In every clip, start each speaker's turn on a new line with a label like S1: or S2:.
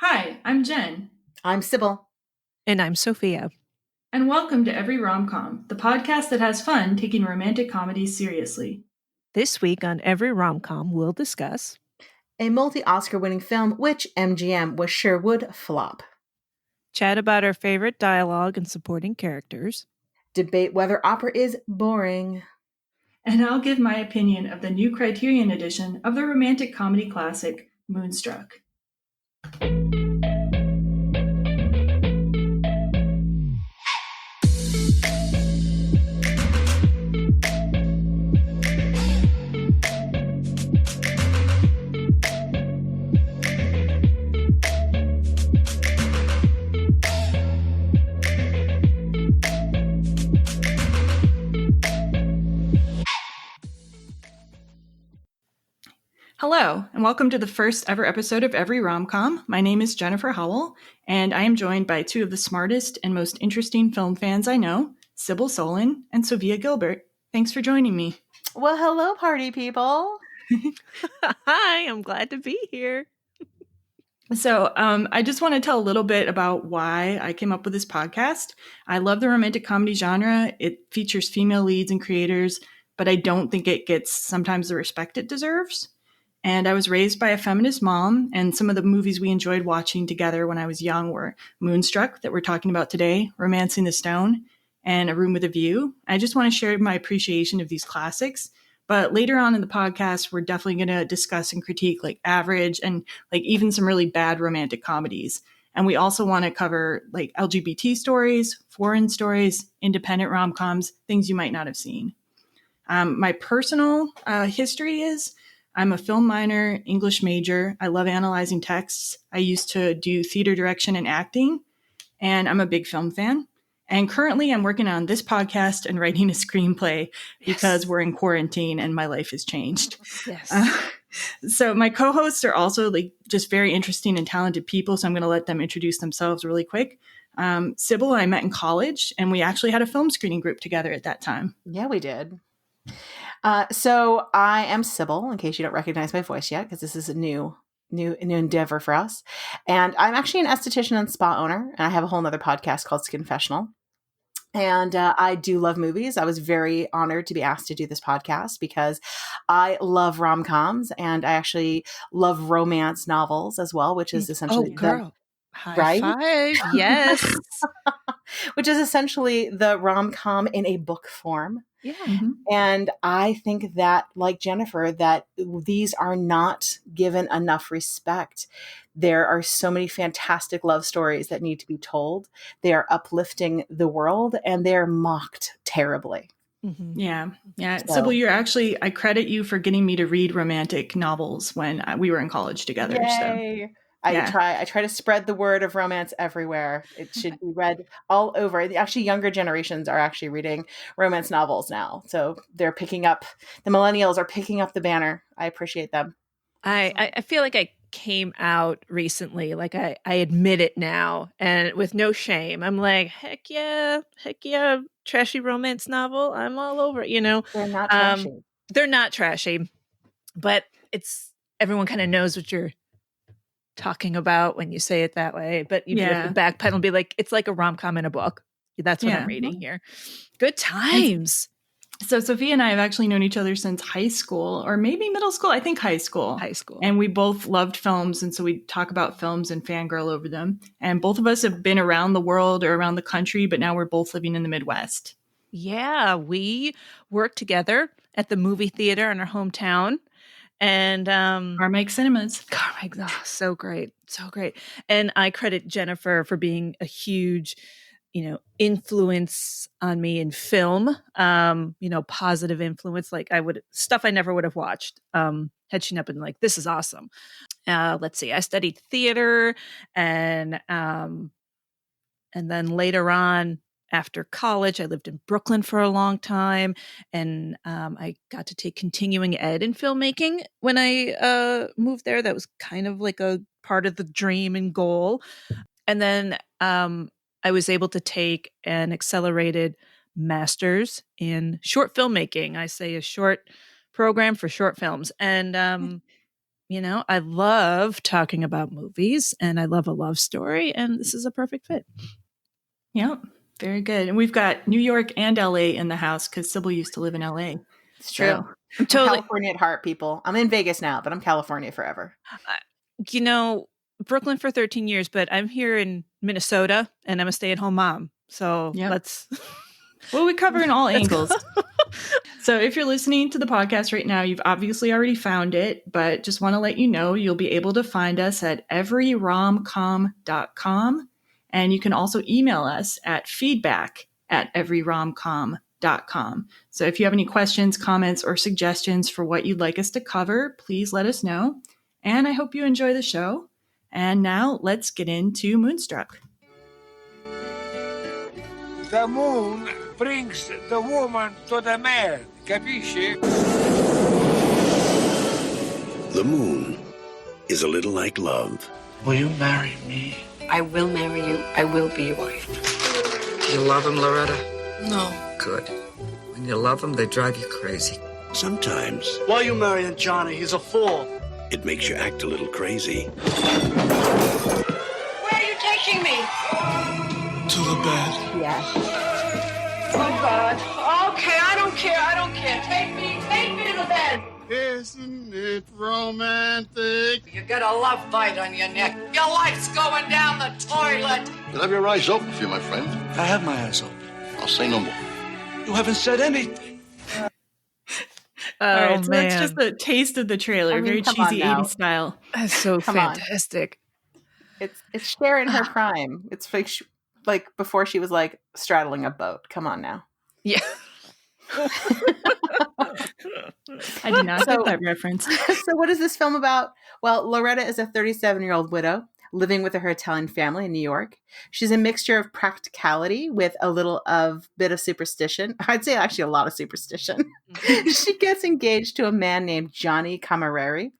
S1: Hi, I'm Jen,
S2: I'm Cybil.
S3: And I'm Sophia.
S1: and welcome to Every Rom Com, the podcast that has fun taking romantic comedies seriously.
S3: This week on Every Rom Com, we'll discuss
S2: A multi-Oscar winning film which MGM was sure would flop.
S3: chat about our favorite dialogue and supporting characters,
S2: Debate whether opera is boring.
S1: And I'll give my opinion of the new Criterion edition of the romantic comedy classic Moonstruck. Hello, and welcome to the first ever episode of Every Rom Com. My name is Jennifer Howell, and I am joined by two of the smartest and most interesting film fans I know, Cybil Solon and Sophia Gilbert. Thanks for joining me.
S2: Well, hello, party people.
S3: Hi, I'm glad to be here.
S1: So I just want to tell a little bit about why I came up with this podcast. I love the romantic comedy genre. It features female leads and creators, but I don't think it gets sometimes the respect it deserves. And I was raised by a feminist mom, and some of the movies we enjoyed watching together when I was young were Moonstruck, that we're talking about today, Romancing the Stone, and A Room with a View. I just want to share my appreciation of these classics. But later on in the podcast, we're definitely going to discuss and critique like average and like even some really bad romantic comedies. And we also want to cover like LGBT stories, foreign stories, independent rom-coms, things you might not have seen. My personal history is I'm a film minor, English major. I love analyzing texts. I used to do theater direction and acting, and I'm a big film fan. And currently I'm working on this podcast and writing a screenplay because we're in quarantine and my life has changed.
S3: Yes.
S1: So my co-hosts are also like just very interesting and talented people. So I'm going to let them introduce themselves really quick. Cybil, I met in college, and we actually had a film screening group together at that time.
S2: Yeah, we did. So I am Cybil, in case you don't recognize my voice yet, because this is a new endeavor for us. And I'm actually an esthetician and spa owner, and I have a whole nother podcast called Skinfessional. And I do love movies. I was very honored to be asked to do this podcast because I love rom-coms, and I actually love romance novels as well, which is essentially
S3: High five. Yes.
S2: which is essentially the rom-com in a book form.
S3: Yeah.
S1: Mm-hmm.
S2: And I think that, like Jennifer, that these are not given enough respect. There are so many fantastic love stories that need to be told. They are uplifting the world, and they're mocked terribly.
S1: Mm-hmm. Yeah.
S2: So,
S1: Cybil, I credit you for getting me to read romantic novels when we were in college together.
S2: yay.
S1: So.
S2: I try to spread the word of romance everywhere. It should be read all over. Actually, younger generations are actually reading romance novels now. So they're picking up, the millennials are picking up the banner. I appreciate them.
S3: I feel like I came out recently. Like I admit it now, and with no shame. I'm like, heck yeah, trashy romance novel. I'm all over it,
S2: They're not trashy.
S3: They're not trashy, but everyone kind of knows what you're talking about when you say it that way, but you have to backpedal and be like, it's like a rom-com in a book. That's what I'm reading here. Good times.
S1: So Sophia and I have actually known each other since high school, or maybe middle school. I think high school. And we both loved films, and so we talk about films and fangirl over them. And both of us have been around the world or around the country, but now we're both living in the Midwest.
S3: Yeah, we worked together at the movie theater in our hometown. And
S1: Carmike Cinemas.
S3: So great. And I credit Jennifer for being a huge, influence on me in film. Positive influence. Like stuff I never would have watched. Had she not been like, this is awesome. Let's see. I studied theater, and then later on, after college, I lived in Brooklyn for a long time, and I got to take continuing ed in filmmaking when I moved there. That was kind of like a part of the dream and goal. And then I was able to take an accelerated master's in short filmmaking. I say a short program for short films. And I love talking about movies and I love a love story, and this is a perfect fit.
S1: Yep. Very good. And we've got New York and LA in the house because Cybil used to live in LA.
S2: It's true.
S1: So,
S2: I'm California at heart, people. I'm in Vegas now, but I'm California forever.
S3: Brooklyn for 13 years, but I'm here in Minnesota and I'm a stay-at-home mom. So let's...
S1: Well, we cover in all angles. So if you're listening to the podcast right now, you've obviously already found it, but just want to let you know you'll be able to find us at everyromcom.com. And you can also email us at feedback@everyromcom.com. So if you have any questions, comments, or suggestions for what you'd like us to cover, please let us know. And I hope you enjoy the show. And now let's get into Moonstruck.
S4: The moon brings the woman to the man, capisci?
S5: The moon is a little like love.
S4: Will you marry me?
S6: I will marry you. I will be your wife. Do you love him, Loretta?
S7: No.
S6: Good. When you love him, they drive you crazy.
S5: Sometimes
S7: Why are you marrying Johnny? He's a fool.
S5: it makes you act a little crazy.
S8: Where are you taking me?
S7: To the bed.
S2: Yeah.
S8: Oh, God. Okay, I don't care. Take me to the bed.
S7: Isn't it romantic?
S8: You got a love bite on your neck. Your life's going down the toilet.
S9: You'll have your eyes open for you, my friend.
S7: I have my eyes open.
S9: I'll say no more.
S7: You haven't said anything.
S1: All right, so that's just a taste of the trailer. Very cheesy 80s style.
S3: That's so fantastic.
S2: It's Cher in her prime. It's like before she was like straddling a boat. Come on now.
S3: Yeah.
S1: I did not get that reference.
S2: So what is this film about? Well, Loretta is a 37-year-old widow living with her Italian family in New York. She's a mixture of practicality with a bit of superstition. I'd say actually a lot of superstition. She gets engaged to a man named Johnny Cammareri,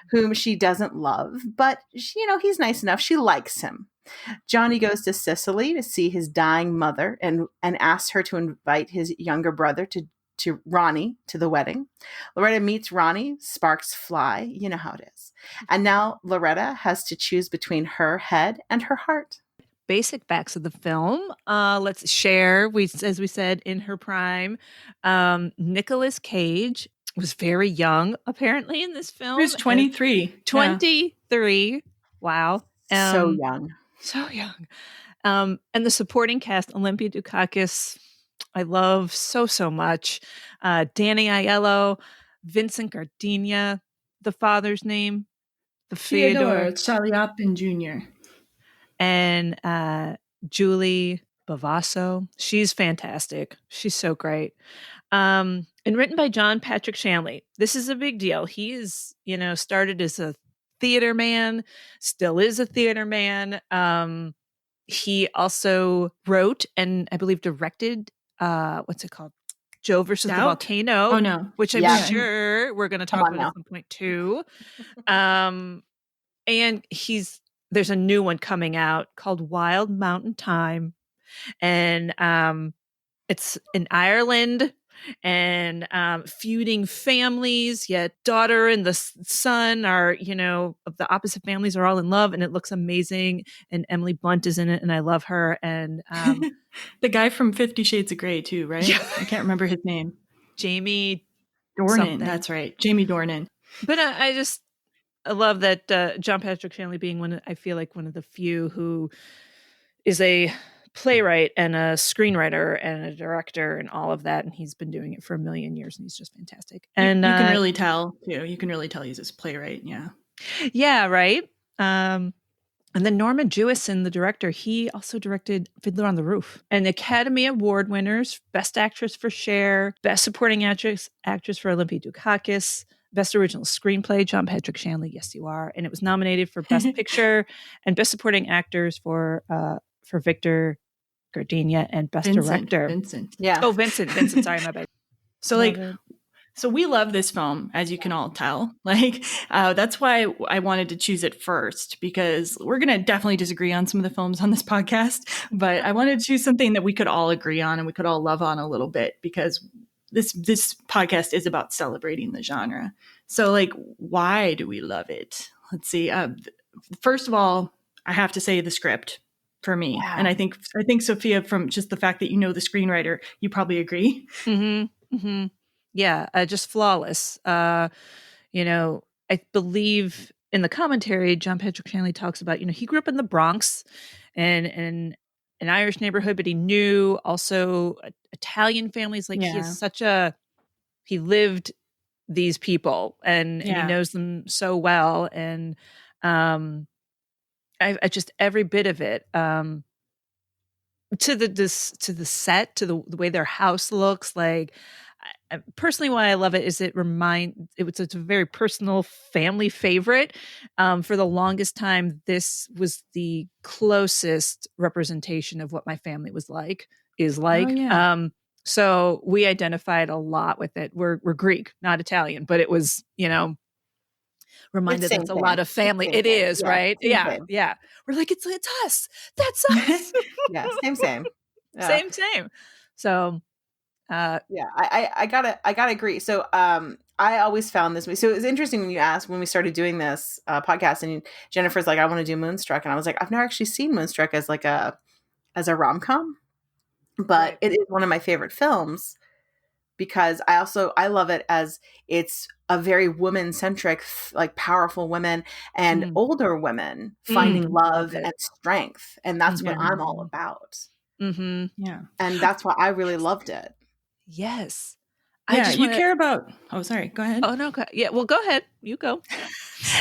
S2: whom she doesn't love, but he's nice enough. She likes him. Johnny goes to Sicily to see his dying mother and asks her to invite his younger brother to Ronny to the wedding. Loretta meets Ronny, sparks fly. You know how it is. And now Loretta has to choose between her head and her heart.
S3: Basic facts of the film. Let's share. As we said, in her prime. Nicolas Cage was very young, apparently, in this film.
S1: He was 23.
S3: 23. Yeah. Wow.
S2: So young.
S3: So young. And the supporting cast, Olympia Dukakis, I love so much. Danny Aiello, Vincent Gardenia, the father's name, the Fyodor
S1: Chaliapin Jr.
S3: And Julie Bavasso. She's fantastic. She's so great. And written by John Patrick Shanley. This is a big deal. He is, started as a theater man, still is a theater man. He also wrote and I believe directed what's it called? Joe versus the Volcano.
S1: Oh no.
S3: Which I'm sure we're going to talk about at some point too. And there's a new one coming out called Wild Mountain Time. And it's in Ireland and feuding families, yet daughter and the son are, of the opposite families are all in love, and it looks amazing. And Emily Blunt is in it, and I love her. And
S1: the guy from 50 Shades of Grey too, right?
S3: Yeah.
S1: I can't remember his name.
S3: Jamie
S1: Dornan.
S3: something.
S1: That's right. Jamie Dornan.
S3: But I love that John Patrick Shanley being one of the few who is a playwright and a screenwriter and a director and all of that, and he's been doing it for a million years, and he's just fantastic. And
S1: you can really tell too. You can really tell he's a playwright.
S3: Yeah, right. And then Norman Jewison, the director, he also directed Fiddler on the Roof. And Academy Award winners: Best Actress for Cher, Best Supporting Actress for Olympia Dukakis, Best Original Screenplay, John Patrick Shanley. Yes, you are. And it was nominated for Best Picture and Best Supporting Actors for Victor Gardenia and Best Director.
S1: Vincent.
S2: Yeah.
S3: Oh, Vincent. Sorry, my bad.
S1: So we love this film, as you can all tell. That's why I wanted to choose it first, because we're going to definitely disagree on some of the films on this podcast, but I wanted to choose something that we could all agree on and we could all love on a little bit, because this podcast is about celebrating the genre. So like, why do we love it? Let's see. First of all, I have to say the script for me.
S2: Yeah.
S1: And I think Sophia, from just the fact that you know the screenwriter, you probably agree.
S3: Yeah, just flawless. You know, I believe in the commentary, John Patrick Shanley talks about, he grew up in the Bronx and in an Irish neighborhood, but he knew also Italian families. Like he lived these people and he knows them so well. And I just every bit of it, to the set, to the way their house looks. Like, personally, why I love it is it's a very personal family favorite. For the longest time, this was the closest representation of what my family is like.
S1: Oh, yeah.
S3: So we identified a lot with it. We're Greek, not Italian, but it was, reminded us a lot of family. It is, right? Yeah. We're like, it's us. That's us.
S2: Yeah, same.
S3: Yeah. Same. So,
S2: I gotta agree. So, I always found this movie. So it was interesting when you asked, when we started doing this podcast, and Jennifer's like, I want to do Moonstruck. And I was like, I've never actually seen Moonstruck as a rom-com, but it is one of my favorite films because I love it as it's a very woman-centric, like powerful women and older women finding love and strength. And that's what I'm all about.
S1: Yeah.
S2: And that's why I really loved it.
S3: Yes.
S1: Care about... Oh, sorry. Go ahead.
S3: Oh, no. Yeah, well, go ahead. You go.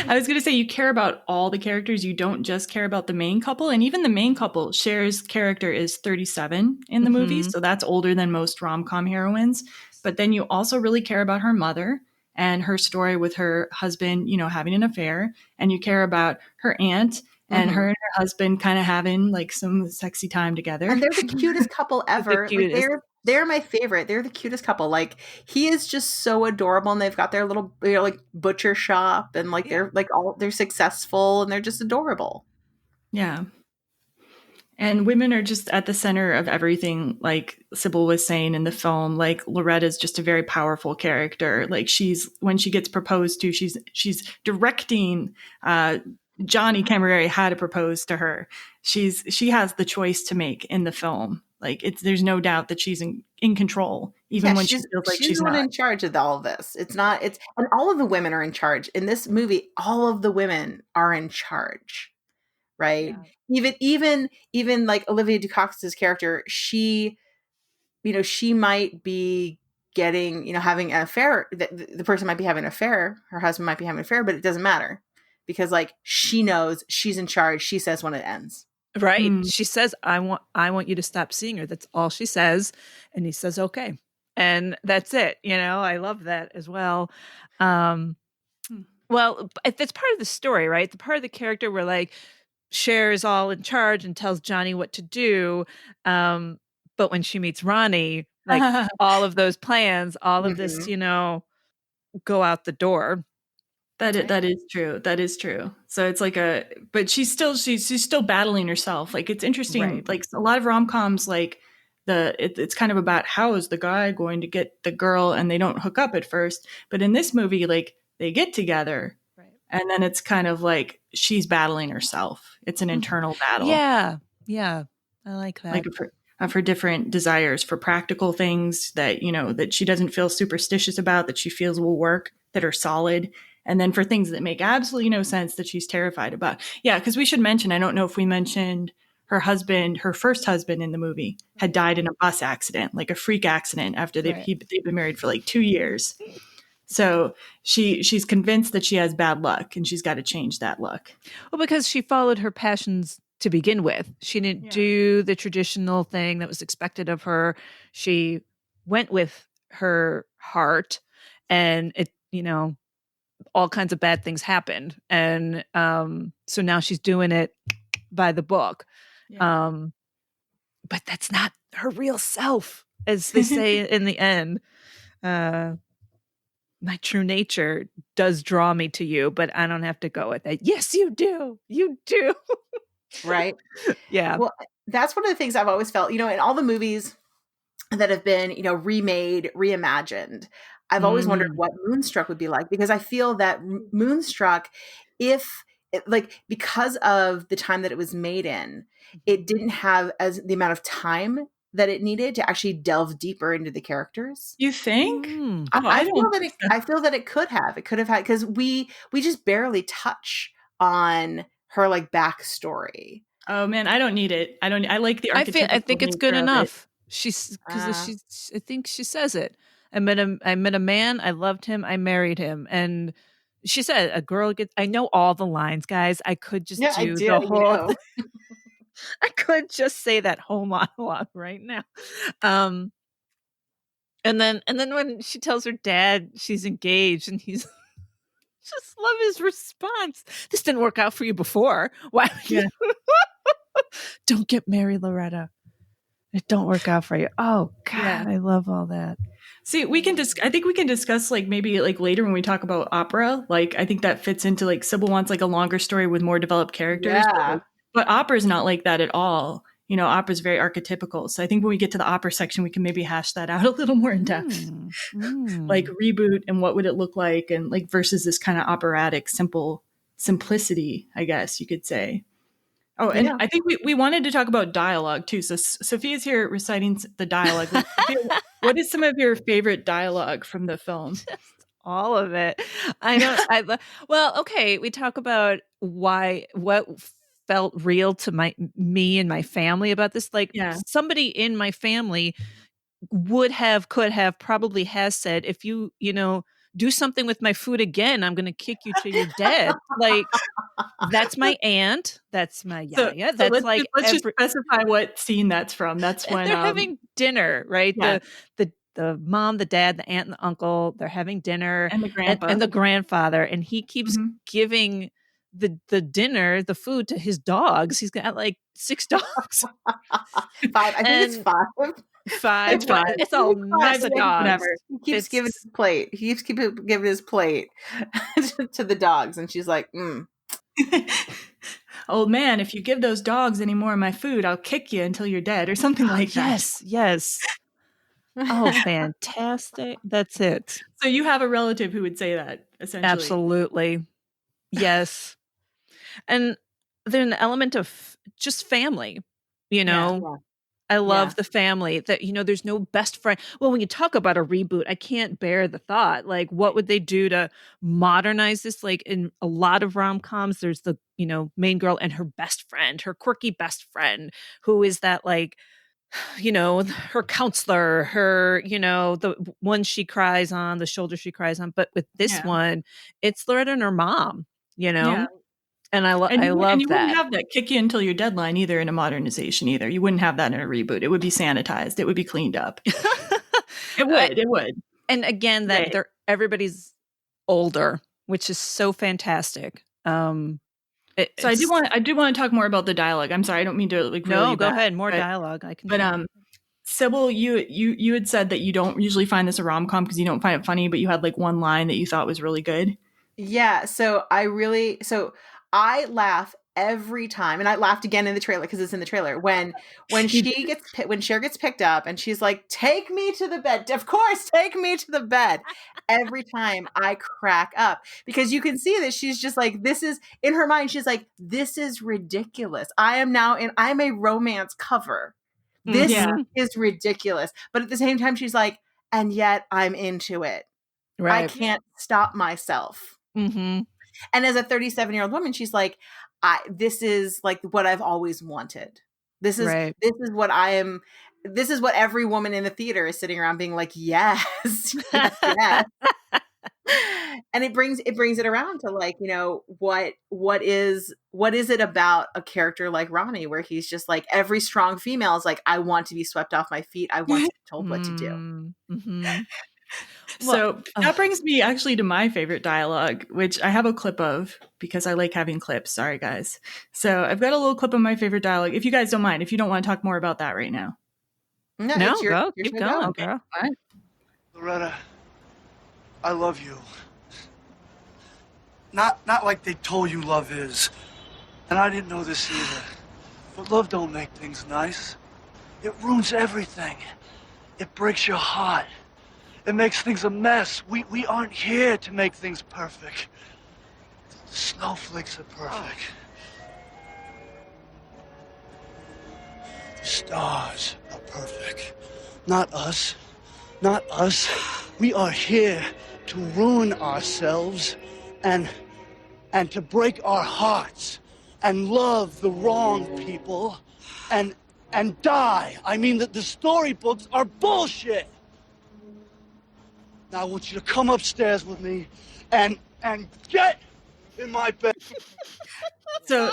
S1: I was going to say, you care about all the characters. You don't just care about the main couple. And even the main couple, Cher's character is 37 in the movie. So that's older than most rom-com heroines. But then you also really care about her mother and her story with her husband, having an affair. And you care about her aunt and her and her husband kind of having like some sexy time together.
S2: And they're the cutest couple ever. They're my favorite. They're the cutest couple. Like, he is just so adorable, and they've got their little, like butcher shop, and like they're successful, and they're just adorable.
S1: Yeah. And women are just at the center of everything, like Cybil was saying in the film. Like, Loretta is just a very powerful character. Like, when she gets proposed to, she's directing Johnny Cammareri how to propose to her. She has the choice to make in the film. Like, there's no doubt that she's in control, even when she feels like she's not
S2: in charge of all of this. And all of the women are in charge in this movie. All of the women are in charge, right? Yeah. Even like Olivia Dukakis's character, she might be getting, having an affair. The person might be having an affair. Her husband might be having an affair, but it doesn't matter because like she knows she's in charge. She says when it ends.
S3: Right. She says, I want you to stop seeing her. That's all she says. And he says, okay. And that's it. I love that as well. Well, that's part of the story, right? The part of the character where like Cher is all in charge and tells Johnny what to do. But when she meets Ronny, like all of those plans, all of this, go out the door.
S1: That is true. That is true. So it's like but she's still battling herself. Like, it's interesting. Right. Like, a lot of rom-coms, like it's kind of about how is the guy going to get the girl, and they don't hook up at first. But in this movie, like, they get together, right, and then it's kind of like she's battling herself. It's an internal battle.
S3: Yeah, I like that.
S1: Like of her different desires for practical things that that she doesn't feel superstitious about, that she feels will work, that are solid. And then for things that make absolutely no sense that she's terrified about. Yeah, because we should mention, I don't know if we mentioned her first husband in the movie had died in a bus accident, like a freak accident after they've been married for like 2 years. So she's convinced that she has bad luck and she's got to change that luck.
S3: Well, because she followed her passions to begin with. She didn't do the traditional thing that was expected of her. She went with her heart, and it, all kinds of bad things happened. And so now she's doing it by the book. Yeah. But that's not her real self, as they say in the end. My true nature does draw me to you, but I don't have to go with that. Yes, you do. You do.
S2: Right?
S3: Yeah.
S2: Well, that's one of the things I've always felt, in all the movies that have been, remade, reimagined. I've always wondered what Moonstruck would be like, because I feel that Moonstruck, because of the time that it was made in, it didn't have as the amount of time that it needed to actually delve deeper into the characters.
S1: You think?
S2: I feel that it could have had, because we just barely touch on her like backstory.
S1: Oh man, I don't need it. I like the archetypical
S3: I think it's good
S1: nature of
S3: enough. I think she says it. I met a man. I loved him. I married him. And she said, "A girl gets." I know all the lines, guys. I could just do the whole. I could just say that whole monologue right now. And then when she tells her dad she's engaged, and he's just love his response. This didn't work out for you before. Why? Yeah. Don't get married, Loretta. It don't work out for you. Oh God, yeah. I love all that.
S1: See, I think we can discuss like maybe like later when we talk about opera. Like I think that fits into like Cybil wants like a longer story with more developed characters.
S2: Yeah.
S1: But opera is not like that at all. You know, opera is very archetypical. So I think when we get to the opera section, we can maybe hash that out a little more in depth. Like reboot and what would it look like, and like versus this kind of operatic simplicity, I guess you could say. Oh, and I think we wanted to talk about dialogue too. So Sophia's here reciting the dialogue. Like, Sophia, what is some of your favorite dialogue from the film?
S3: All of it. Well, okay. We talk about what felt real to me and my family about this. Like somebody in my family could have, probably has said, if you do something with my food again, I'm going to kick you till you're dead. Like that's my aunt. That's my yaya. So
S1: let's just specify what scene that's from. That's when
S3: they're having dinner, right?
S1: Yeah.
S3: The mom, the dad, the aunt, and the uncle, they're having dinner,
S1: and the grandpa
S3: and the grandfather, and he keeps giving the dinner, the food to his dogs. He's got like 6 dogs.
S2: 5. I think it's 5.
S3: 5. It's 5. It's a mess of dogs.
S2: Whatever. He keeps giving his plate. He keeps giving his plate to the dogs, and she's like,
S1: "Old man, if you give those dogs any more of my food, I'll kick you until you're dead," or something like that.
S3: Yes. Oh, fantastic! That's it.
S1: So you have a relative who would say that, essentially.
S3: Absolutely, yes. And there's an element of just family, I love the family that, there's no best friend. Well, when you talk about a reboot, I can't bear the thought, like, what would they do to modernize this? Like in a lot of rom-coms, there's the, main girl and her best friend, her quirky best friend, who is that like, her counselor, her, the one she cries on, the shoulder she cries on. But with this one, it's Loretta and her mom,
S1: Yeah.
S3: And I love that.
S1: You wouldn't have that kick you until your deadline either in a modernization either. You wouldn't have that in a reboot. It would be sanitized. It would be cleaned up. It would.
S3: And again, that everybody's older, which is so fantastic. So
S1: I do want to talk more about the dialogue. I'm sorry, I don't mean to like.
S3: No, go ahead. More dialogue. I can.
S1: But Cybil, you had said that you don't usually find this a rom-com because you don't find it funny, but you had like one line that you thought was really good.
S2: Yeah. So I laugh every time, and I laughed again in the trailer because it's in the trailer when Cher gets picked up and she's like, "Take me to the bed." Of course, take me to the bed. Every time I crack up because you can see that she's just like, this is in her mind. She's like, "This is ridiculous. I'm a romance cover. This is ridiculous." But at the same time, she's like, "And yet I'm into it. Right. I can't stop myself."
S3: Mm-hmm.
S2: And as a 37-year-old woman, she's like, this is like what I've always wanted. This is what I am. This is what every woman in the theater is sitting around being like, yes. And it brings it around to like, what is it about a character like Ronny where he's just like, every strong female is like, I want to be swept off my feet. I want to be told what to do.
S3: Mm-hmm.
S1: So that brings me actually to my favorite dialogue, which I have a clip of because I like having clips. Sorry, guys. So I've got a little clip of my favorite dialogue. If you guys don't mind, if you don't want to talk more about that right now.
S3: No, keep going,
S1: okay.
S3: girl.
S1: All right.
S7: Loretta, I love you. Not like they told you love is. And I didn't know this either. But love don't make things nice. It ruins everything. It breaks your heart. It makes things a mess. We aren't here to make things perfect. The snowflakes are perfect. The stars are perfect. Not us. Not us. We are here to ruin ourselves and to break our hearts and love the wrong people and die. I mean that the storybooks are bullshit. Now I want you to come upstairs with me and get in my bed.
S1: So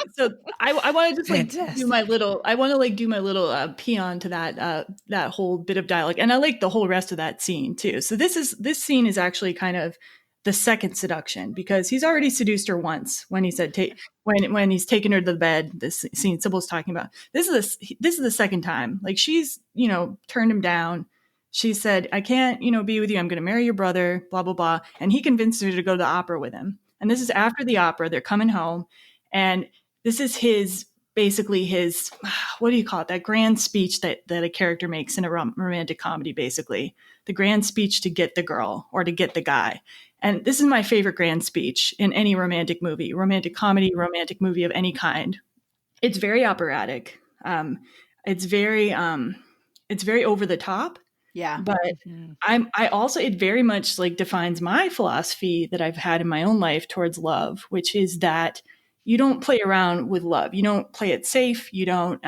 S1: I want to just do my little peon to that whole bit of dialogue, and I like the whole rest of that scene too. So this scene is actually kind of the second seduction, because he's already seduced her once when he said when he's taken her to the bed. This scene Sybil's talking about. This is the second time. Like, she's turned him down. She said, I can't be with you. I'm going to marry your brother. Blah blah blah. And he convinced her to go to the opera with him. And this is after the opera. They're coming home. And this is basically his, what do you call it? That grand speech that a character makes in a romantic comedy, basically. The grand speech to get the girl or to get the guy. And this is my favorite grand speech in any romantic movie, romantic comedy, romantic movie of any kind. It's very operatic. It's very over the top.
S2: Yeah.
S1: But I also, it very much like defines my philosophy that I've had in my own life towards love, which is that you don't play around with love. You don't play it safe. You don't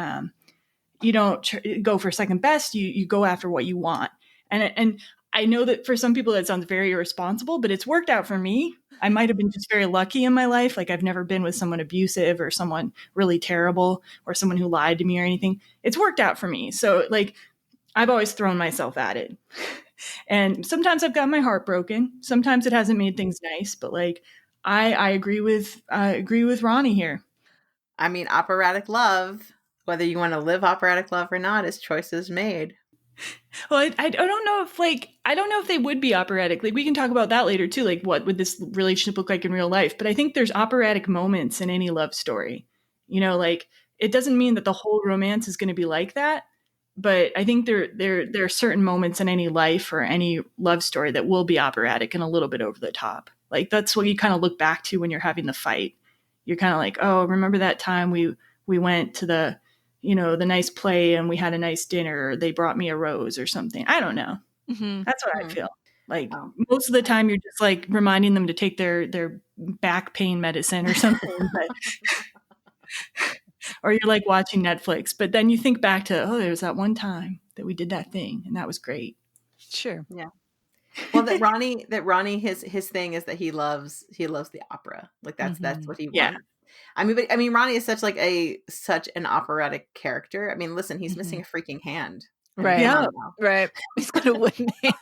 S1: go for second best. You go after what you want. And I know that for some people that sounds very irresponsible, but it's worked out for me. I might have been just very lucky in my life. Like, I've never been with someone abusive or someone really terrible or someone who lied to me or anything. It's worked out for me. So like, I've always thrown myself at it. And sometimes I've got my heart broken. Sometimes it hasn't made things nice, but like, I agree with Ronny here.
S2: I mean, operatic love, whether you want to live operatic love or not, is choices made.
S1: Well, I don't know if they would be operatic. Like, we can talk about that later too. Like, what would this relationship look like in real life? But I think there's operatic moments in any love story. Like, it doesn't mean that the whole romance is going to be like that. But I think there are certain moments in any life or any love story that will be operatic and a little bit over the top. Like, that's what you kind of look back to when you're having the fight. You're kind of like, oh, remember that time we went to the nice play and we had a nice dinner, or they brought me a rose or something. I don't know. Mm-hmm. That's what I feel. Like, most of the time you're just like reminding them to take their back pain medicine or something. Or you're like watching Netflix, but then you think back to, oh, there was that one time that we did that thing and that was great.
S3: Sure.
S2: Yeah. Well, that Ronny, his thing is that he loves the opera. Like, that's what he wants.
S1: Yeah.
S2: I mean, Ronny is such an operatic character. I mean, listen, he's missing a freaking hand.
S3: Right.
S1: Yeah.
S3: Right. He's got a wooden hand.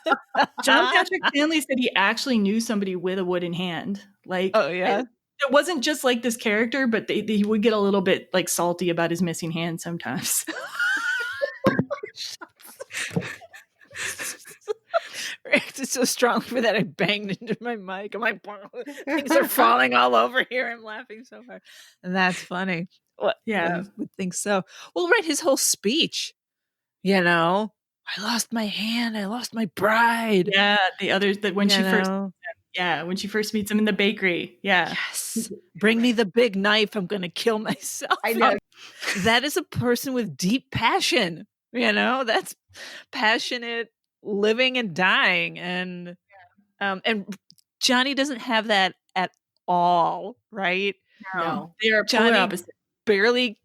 S1: John Patrick Shanley said he actually knew somebody with a wooden hand. Like,
S3: oh yeah.
S1: It wasn't just like this character, but he would get a little bit like salty about his missing hand sometimes.
S3: It's so strong for that I banged into my mic. I'm like, things are falling all over here. I'm laughing so hard. And that's funny. Well, yeah, I would think so. Well, right, his whole speech, I lost my hand. I lost my bride.
S1: Yeah, the others that when when she first meets him in the bakery. Yeah.
S3: Yes. Bring me the big knife. I'm going to kill myself.
S2: I know.
S3: That is a person with deep passion. That's passionate living and dying. And Johnny doesn't have that at all, right?
S1: No. They are
S3: Johnny
S1: opposite.
S3: Barely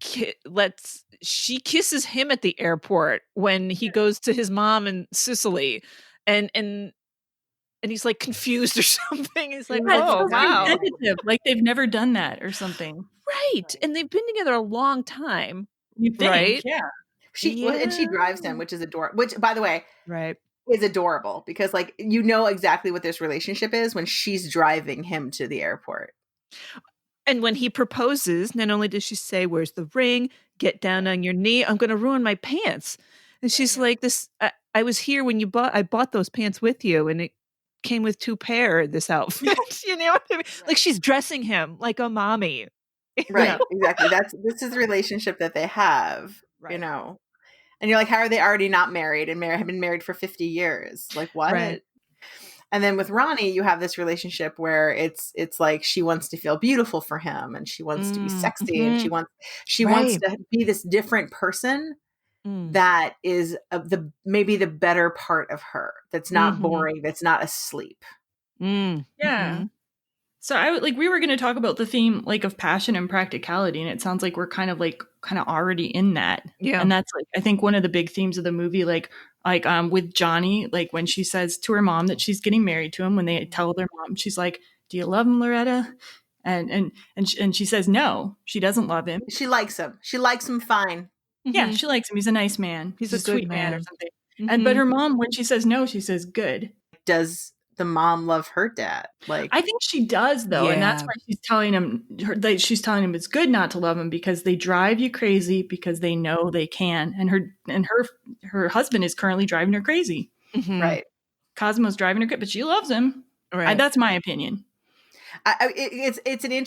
S3: she kisses him at the airport when he goes to his mom in Sicily. And he's like confused or something. He's like, oh, wow.
S1: Like they've never done that or something.
S3: Right. And they've been together a long time.
S1: You think,
S3: right?
S1: Yeah.
S2: And she drives him, which is adorable. Which, by the way,
S3: right,
S2: is adorable because, like, exactly what this relationship is when she's driving him to the airport.
S3: And when he proposes, not only does she say, "Where's the ring? Get down on your knee. I'm going to ruin my pants." And she's like, "This. I was here when I bought those pants with you, and it came with 2 pair. This outfit." You know what I mean? Like, she's dressing him like a mommy.
S2: Right. Exactly. This is the relationship that they have. Right. And you're like, how are they already not married and have been married for 50 years? Like, what?
S3: Right.
S2: And then with Ronny, you have this relationship where it's like she wants to feel beautiful for him, and she wants to be sexy, and she wants to be this different person that is maybe the better part of her. That's not boring. That's not asleep.
S1: Yeah. So we were going to talk about the theme like of passion and practicality, and it sounds like we're kind of already in that.
S3: Yeah.
S1: And that's I think one of the big themes of the movie, with Johnny, like when she says to her mom that she's getting married to him, when they tell their mom, she's like, "Do you love him, Loretta?" And she says no, she doesn't love him.
S2: She likes him. She likes him fine.
S1: Yeah, she likes him. He's a nice man. He's a sweet man or something.
S3: Mm-hmm.
S1: But her mom, when she says no, she says good.
S2: Does the mom love her dad?
S1: I think she does, though, and that's why she's telling him. She's telling him it's good not to love him because they drive you crazy because they know they can, and her husband is currently driving her crazy.
S2: Right.
S1: Cosmo's driving her crazy, but she loves him.
S3: Right.
S1: That's my opinion.
S2: It's an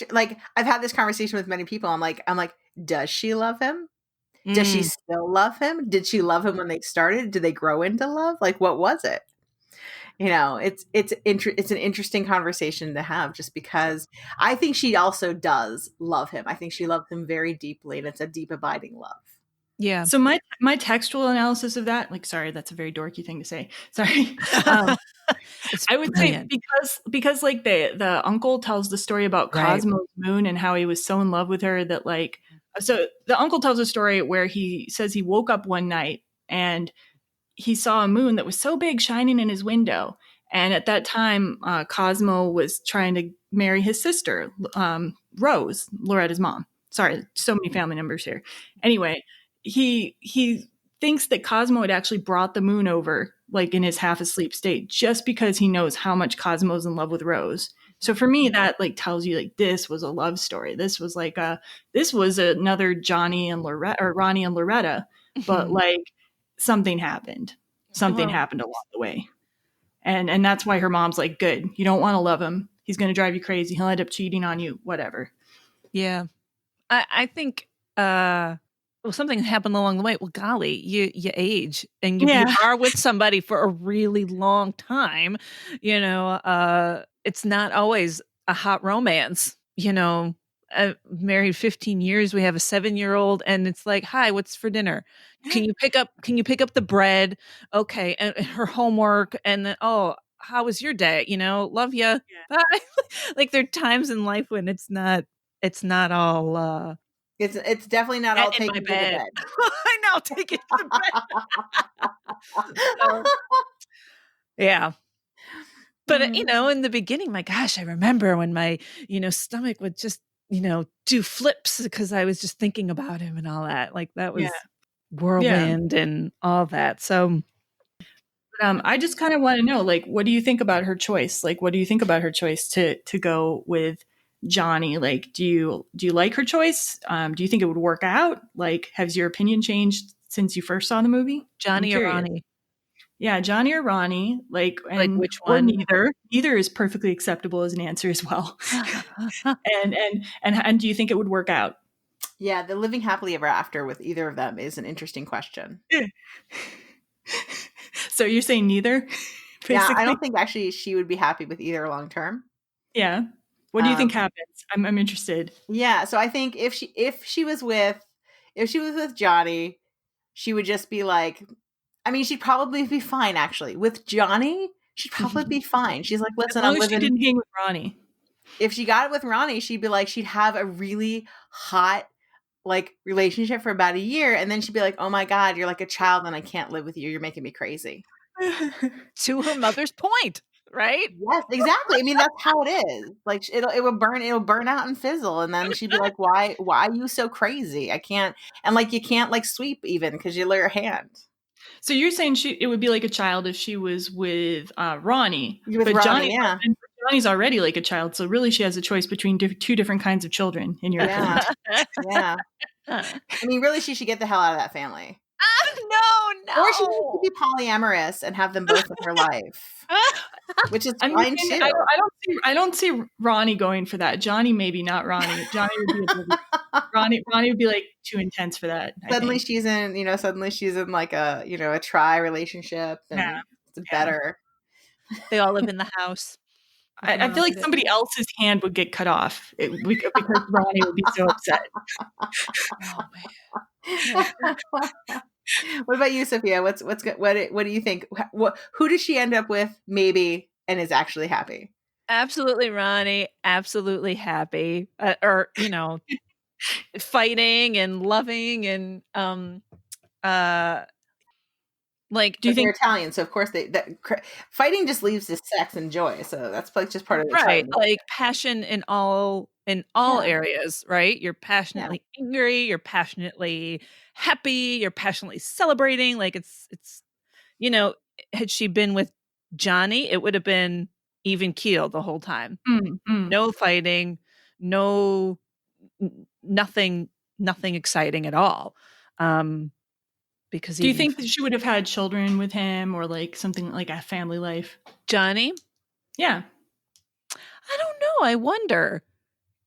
S2: I've had this conversation with many people. I'm like, does she love him? Does she still love him? Did she love him when they started? Did they grow into love? What was it? It's an interesting conversation to have, just because I think she also does love him. I think she loves him very deeply, and it's a deep, abiding love.
S1: Yeah. So my textual analysis of that, sorry, that's a very dorky thing to say. Sorry. I would say because the uncle tells the story about Cosmo's moon and how he was so in love with her that so the uncle tells a story where he says he woke up one night and he saw a moon that was so big shining in his window. And at that time, Cosmo was trying to marry his sister, Rose, Loretta's mom. Sorry, so many family members here. Anyway, he thinks that Cosmo had actually brought the moon over, in his half asleep state, just because he knows how much Cosmo's in love with Rose. So for me, that tells you this was a love story. This was this was another Johnny and Loretta, or Ronny and Loretta, but something happened. Something happened along the way. And that's why her mom's good. You don't want to love him. He's going to drive you crazy. He'll end up cheating on you, whatever.
S3: Yeah. I think something happened along the way. Well, golly, you age and you are with somebody for a really long time. It's not always a hot romance. Married 15 years. We have a 7-year-old, and it's hi, what's for dinner? Can you pick up the bread? Okay. And her homework. And then, how was your day? Love you. Bye. There are times in life when it's not all,
S2: it's definitely not all taken to the bed.
S3: I know. Take it to the bed. Yeah. But, in the beginning, my gosh, I remember when my, stomach would just, do flips because I was just thinking about him and all that. That was whirlwind and all that. So
S1: I just kind of want to know, what do you think about her choice? What do you think about her choice to go with Johnny? Do you like her choice? Do you think it would work out? Has your opinion changed since you first saw the movie?
S3: Johnny or Ronny?
S1: Yeah, Johnny or Ronny, and
S3: which one?
S1: Or neither. Neither is perfectly acceptable as an answer as well. and do you think it would work out?
S2: Yeah, the living happily ever after with either of them is an interesting question.
S1: So you're saying neither? Basically?
S2: Yeah, I don't think actually she would be happy with either long term.
S1: Yeah. What do you think happens? I'm interested.
S2: Yeah, so I think if she was with Johnny, she would just be she'd probably be fine, actually. With Johnny, she'd probably be fine. She's listen,
S1: as long as she didn't hang with Ronny.
S2: If she got it with Ronny, she'd be she'd have a really hot, relationship for about a year. And then she'd be oh my God, you're like a child and I can't live with you. You're making me crazy.
S3: To her mother's point, right?
S2: Yes, exactly. That's how it is. It'll burn out and fizzle. And then she'd be why are you so crazy? I can't. And you can't sweep even because you lay your hand.
S1: So you're saying it would be like a child if she was with Ronny.
S2: With Ronny,
S1: Johnny's already like a child, so really she has a choice between two different kinds of children in your opinion.
S2: Yeah. Really she should get the hell out of that family.
S3: No.
S2: Or she needs to be polyamorous and have them both in her life. Which is fine too.
S1: I don't see Ronny going for that. Johnny maybe, not Ronny. Johnny would be Ronny would be too intense for that.
S2: Suddenly she's in a tri relationship and it's better.
S3: They all live in the house.
S1: I feel like somebody else's hand would get cut off because Ronnie would be so upset.
S3: Oh man.
S2: What about you, Sophia? What do you think? Who does she end up with maybe and is actually happy?
S3: Absolutely Ronnie, absolutely happy. Or, you know, fighting and loving and like,
S2: do you think they're Italian? So of course fighting just leads to sex and joy. So that's like just part of the
S3: right, like passion in all areas, right? You're passionately angry, you're passionately happy, you're passionately celebrating. Like it's you know, had she been with Johnny, it would have been even keel the whole time. No fighting, nothing exciting at all. Because
S1: do you think that she would have had children with him or like something like a family life?
S3: Johnny?
S1: Yeah.
S3: I don't know. I wonder.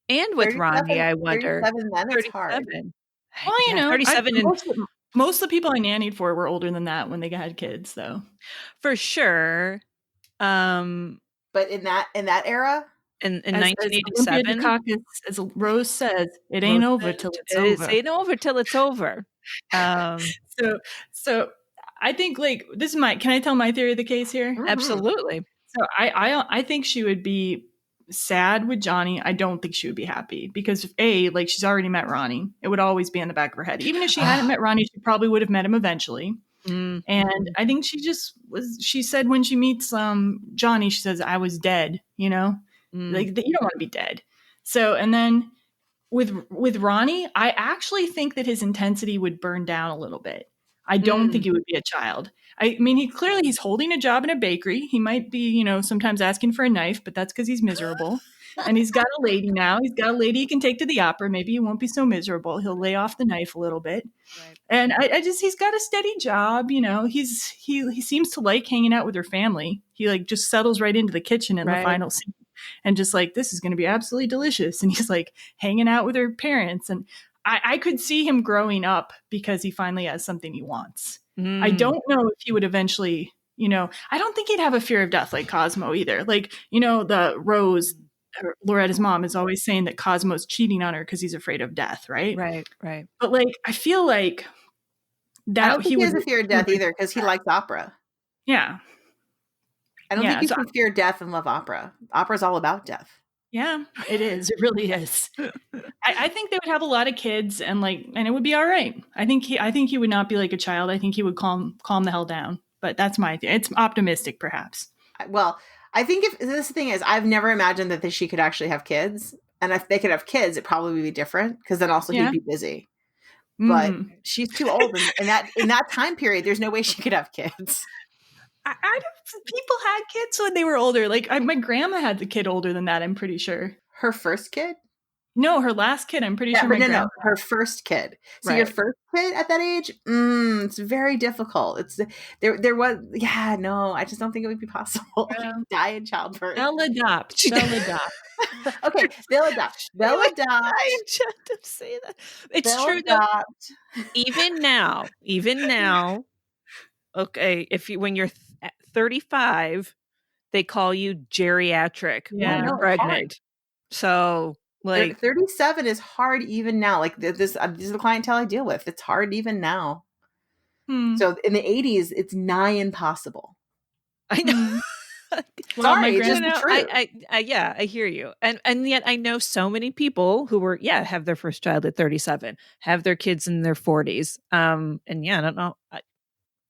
S3: And with Ronnie, I wonder.
S2: 37 then it's hard.
S1: Well, you know,
S3: 37
S1: most of the people I nannied for were older than that when they had kids, though.
S3: For sure.
S2: But in that era?
S3: In 1987,
S1: as Rose says, it ain't over till it's over.
S3: It ain't over till it's over.
S1: So I think like this is can I tell my theory of the case here?
S3: Absolutely.
S1: So I think she would be sad with Johnny. I don't think she would be happy because like she's already met Ronnie. It would always be in the back of her head. Even if she hadn't met Ronnie, she probably would have met him eventually. And I think she said when she meets Johnny, she says, I was dead, you know? Like you don't want to be dead. So, and then with Ronnie, I actually think that his intensity would burn down a little bit. I don't think he would be a child. I mean, he's holding a job in a bakery. He might be, you know, sometimes asking for a knife, but that's because he's miserable. And he's got a lady now. He's got a lady he can take to the opera. Maybe he won't be so miserable. He'll lay off the knife a little bit. Right. And he's got a steady job. You know, he seems to like hanging out with her family. He like just settles right into the kitchen in the final scene. And just like, this is going to be absolutely delicious. And he's like hanging out with her parents. And I could see him growing up because he finally has something he wants. I don't know if he would eventually, you know, I don't think he'd have a fear of death like Cosmo either. Like, you know, the Rose, Loretta's mom, is always saying that Cosmo's cheating on her because he's afraid of death, right?
S3: Right.
S1: But like, I feel like that
S2: I don't think he has a fear of death either because he likes opera.
S1: Yeah.
S2: I don't think you can fear death and love opera. Opera's all about death.
S1: Yeah, it is. It really is. I think they would have a lot of kids and it would be all right. I think he would not be like a child. I think he would calm the hell down. But that's my theory. It's optimistic, perhaps.
S2: Well, I think if this thing is, I've never imagined that she could actually have kids. And if they could have kids, it probably would be different because then also he'd be busy. But she's too old. And in that time period, there's no way she could have kids.
S1: People had kids when they were older. Like my grandma had the kid older than that. I'm pretty sure.
S2: Her first kid?
S1: No, her last kid. I'm pretty sure.
S2: But no, her first kid. So your first kid at that age, it's very difficult. It's there was. Yeah, no, I just don't think it would be possible. Die in childbirth.
S1: They'll adopt.
S2: Okay, they'll adopt. They'll adopt.
S3: I just to say that it's true. Adopt. Even now. Okay, when you're 35, they call you geriatric when you're pregnant. So, like
S2: 37 is hard even now. Like this is the clientele I deal with. It's hard even now. So in the 80s, it's nigh impossible.
S3: I know.
S2: Sorry, it's just the truth.
S3: I hear you. And yet I know so many people who were have their first child at 37, have their kids in their 40s. And I don't know.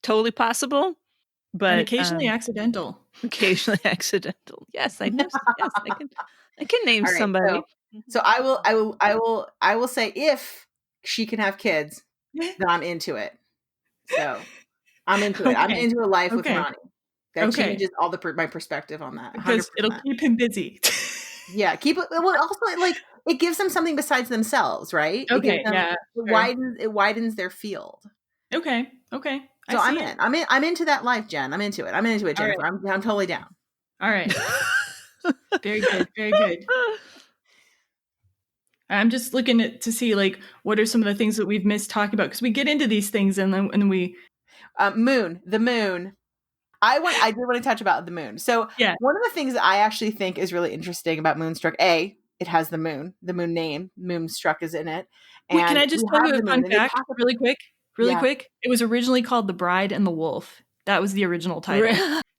S3: Totally possible. But
S1: occasionally accidental.
S3: Occasionally accidental. Yes, I know. Yes, I can name somebody.
S2: So I will say if she can have kids, then I'm into it. So I'm into it. I'm into a life with Ronnie. That changes all my perspective on that. 100%.
S1: Because it'll keep him busy.
S2: Yeah, keep it. Well, also like it gives them something besides themselves, right?
S1: Okay,
S2: It widens their field.
S1: Okay.
S2: So I'm in. I'm into that life, Jen. I'm into it. I'm into it, Jennifer. Right. I'm totally down.
S1: All right. Very good. Very good. I'm just looking to see like what are some of the things that we've missed talking about because we get into these things and then we
S2: the moon. I did want to touch about the moon. So
S1: Yeah.
S2: one of the things that I actually think is really interesting about Moonstruck, it has the moon name, Moonstruck is in it. And
S1: Wait, can I just
S2: we
S1: tell
S2: have
S1: you a
S2: the moon,
S1: fun
S2: and they
S1: fact
S2: talk
S1: really quick? Really
S2: Yeah.
S1: quick. It was originally called The Bride and the Wolf. That was the original title.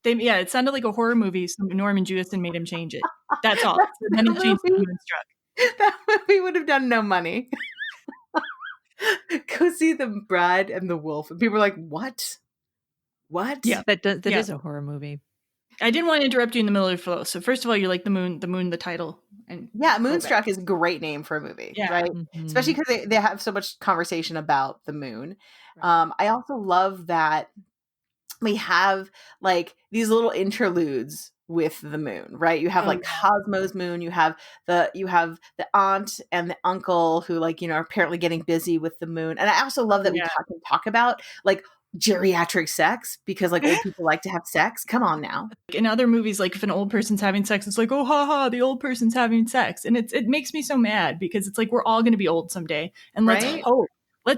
S1: It sounded like a horror movie, so Norman Jewison made him change it. That's all. So then he changed it to Moonstruck.
S2: That movie would have done no money. Go see The Bride and the Wolf. And people are like, what? What?
S1: Yeah.
S3: That
S1: Yeah.
S3: is a horror movie.
S1: I didn't want to interrupt you in the middle of the flow. So first of all, you like the moon, the title. And
S2: Yeah, Moonstruck is a great name for a movie,
S1: Yeah.
S2: right?
S3: Mhm.
S2: Especially because they have so much conversation about the moon. I also love that we have like these little interludes with the moon, right? You have like Cosmo's moon, you have the aunt and the uncle who like, are apparently getting busy with the moon. And I also love that we can talk about like geriatric sex because like old people like to have sex. Come on now.
S1: In other movies, like if an old person's having sex, it's like, oh, ha, the old person's having sex. And it makes me so mad because it's like, we're all going to be old someday. And let's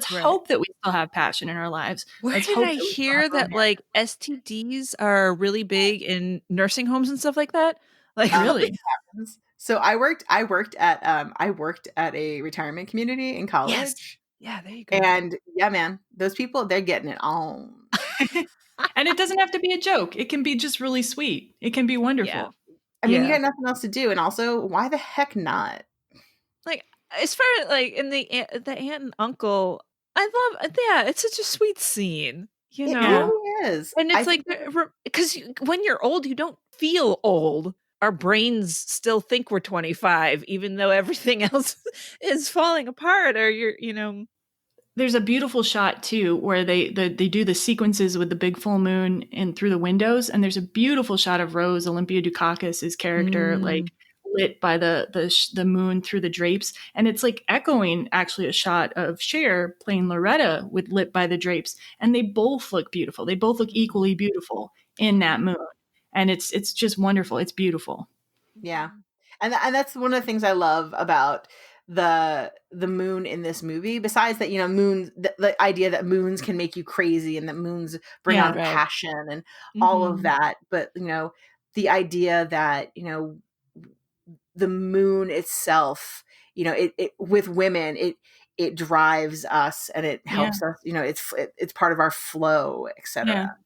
S1: hope that we still have passion in our lives.
S3: Where did I hear that like STDs are really big in nursing homes and stuff like that? Like
S1: really?
S2: So I worked at a retirement community in college.
S3: Yes. Yeah, there you go.
S2: And yeah, man, those people, they're getting it on.
S1: And it doesn't have to be a joke. It can be just really sweet. It can be wonderful.
S3: Yeah.
S2: I mean, you got nothing else to do. And also, why the heck not?
S3: Like, as far as like in the aunt and uncle, I love, it's such a sweet scene.
S2: It really is.
S3: And it's like, because when you're old, you don't feel old. Our brains still think we're 25, even though everything else is falling apart, or
S1: There's a beautiful shot too where they do the sequences with the big full moon and through the windows, and there's a beautiful shot of Rose Olympia Dukakis's character like lit by the moon through the drapes, and it's like echoing actually a shot of Cher playing Loretta with lit by the drapes, and they both look beautiful. They both look equally beautiful in that moon, and it's just wonderful. It's beautiful.
S2: Yeah, and that's one of the things I love about the moon in this movie. Besides that, moons, the idea that moons can make you crazy and that moons bring out passion and all of that, but the idea that the moon itself, it with women, it drives us and it helps us, it's part of our flow, etc.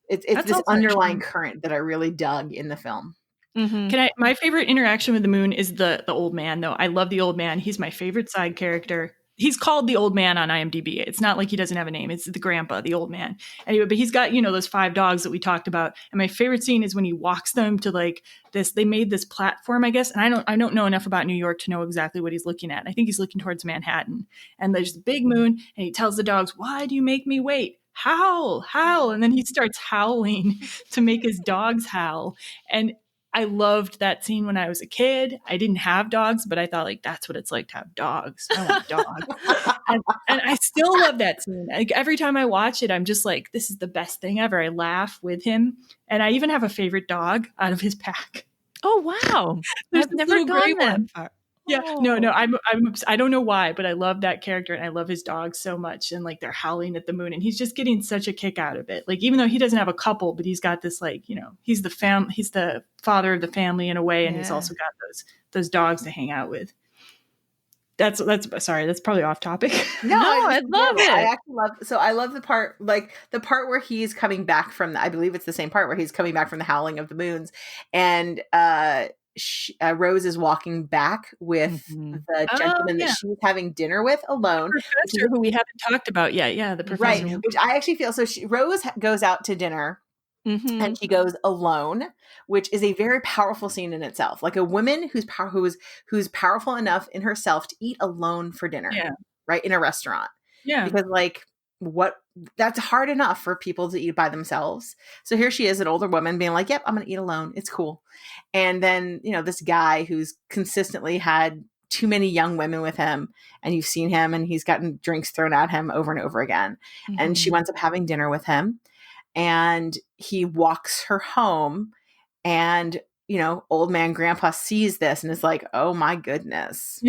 S2: It's this underlying current that I really dug in the film.
S1: My favorite interaction with the moon is the old man, though. I love the old man. He's my favorite side character. He's called the old man on IMDb. It's not like he doesn't have a name. It's the grandpa, the old man. Anyway, but he's got, those 5 dogs that we talked about. And my favorite scene is when he walks them to like this, they made this platform, I guess. And I don't know enough about New York to know exactly what he's looking at. I think he's looking towards Manhattan. And there's the big moon and he tells the dogs, why do you make me wait? Howl. And then he starts howling to make his dogs howl. And I loved that scene when I was a kid. I didn't have dogs, but I thought like, that's what it's like to have dogs. I want a dog. and I still love that scene. Like, every time I watch it, I'm just like, this is the best thing ever. I laugh with him. And I even have a favorite dog out of his pack.
S3: Oh, wow.
S1: There's
S3: I've never gone that far.
S1: Yeah, no, I don't know why, but I love that character and I love his dog so much. And like they're howling at the moon and he's just getting such a kick out of it. Like, even though he doesn't have a couple, but he's got this like, he's the father of the family in a way. And he's also got those dogs to hang out with. That's sorry, that's probably off topic.
S2: No, I love it. I actually love the part, like the part where he's coming back from I believe it's the same part where he's coming back from the howling of the moons, and Rose is walking back with the gentleman that she was having dinner with alone.
S1: The professor who we haven't talked about yet. Yeah, the professor.
S2: Right, which I actually feel, so Rose goes out to dinner and she goes alone, which is a very powerful scene in itself. Like a woman who's powerful enough in herself to eat alone for dinner, right, in a restaurant. Yeah. Because like, that's hard enough for people to eat by themselves. So here she is, an older woman being like, yep, I'm going to eat alone. It's cool. And then, this guy who's consistently had too many young women with him, and you've seen him and he's gotten drinks thrown at him over and over again. And she winds up having dinner with him and he walks her home, and, old man grandpa sees this and is like, oh my goodness.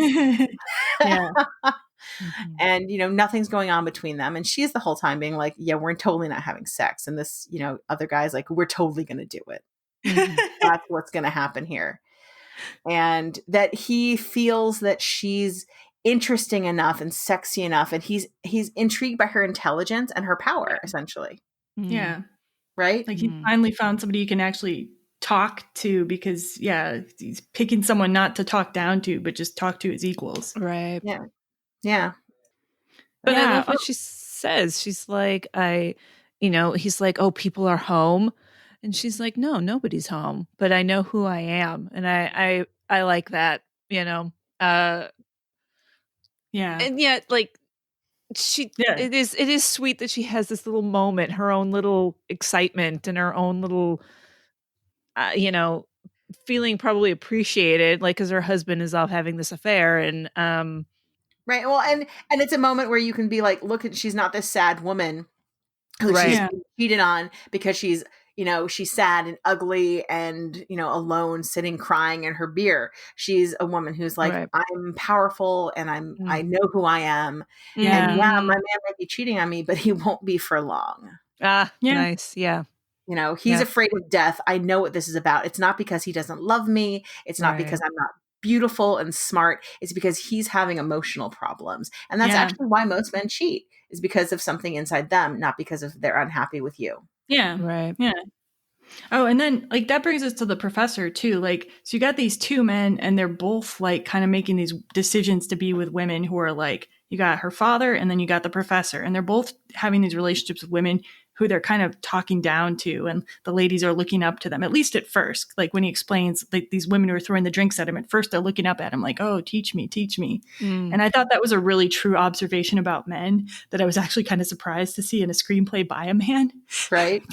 S3: Mhm.
S2: And, nothing's going on between them. And she's the whole time being like, yeah, we're totally not having sex. And this, other guy's like, we're totally going to do it.
S3: Mhm.
S2: That's what's going to happen here. And that he feels that she's interesting enough and sexy enough. And he's intrigued by her intelligence and her power, essentially.
S1: Yeah.
S2: Right?
S1: Like he finally found somebody he can actually talk to because, he's picking someone not to talk down to, but just talk to as equals.
S3: Right.
S2: Yeah. Yeah.
S3: But I love what she says. She's like, he's like, oh, people are home. And she's like, no, nobody's home, but I know who I am. And I like that,
S1: Yeah.
S3: And yet, like, it is sweet that she has this little moment, her own little excitement and her own little, feeling probably appreciated, like, because her husband is off having this affair. And,
S2: right. Well, and it's a moment where you can be like, look, she's not this sad woman who she's cheated on because she's, she's sad and ugly and, alone sitting crying in her beer. She's a woman who's like, I'm powerful and I know who I am.
S1: Yeah.
S2: And my man might be cheating on me, but he won't be for long.
S3: Nice. Yeah.
S2: He's afraid of death. I know what this is about. It's not because he doesn't love me. It's not because I'm not beautiful and smart. It's because he's having emotional problems. And that's actually why most men cheat, is because of something inside them, not because of they're unhappy with you.
S1: Yeah.
S3: Right.
S1: Yeah. Oh, and then like that brings us to the professor too. Like, so you got these two men and they're both like kind of making these decisions to be with women who are like, you got her father and then you got the professor, and they're both having these relationships with women who they're kind of talking down to, and the ladies are looking up to them, at least at first. Like when he explains, like these women who are throwing the drinks at him, at first they're looking up at him like, oh, teach me. And I thought that was a really true observation about men that I was actually kind of surprised to see in a screenplay by a man.
S2: Right.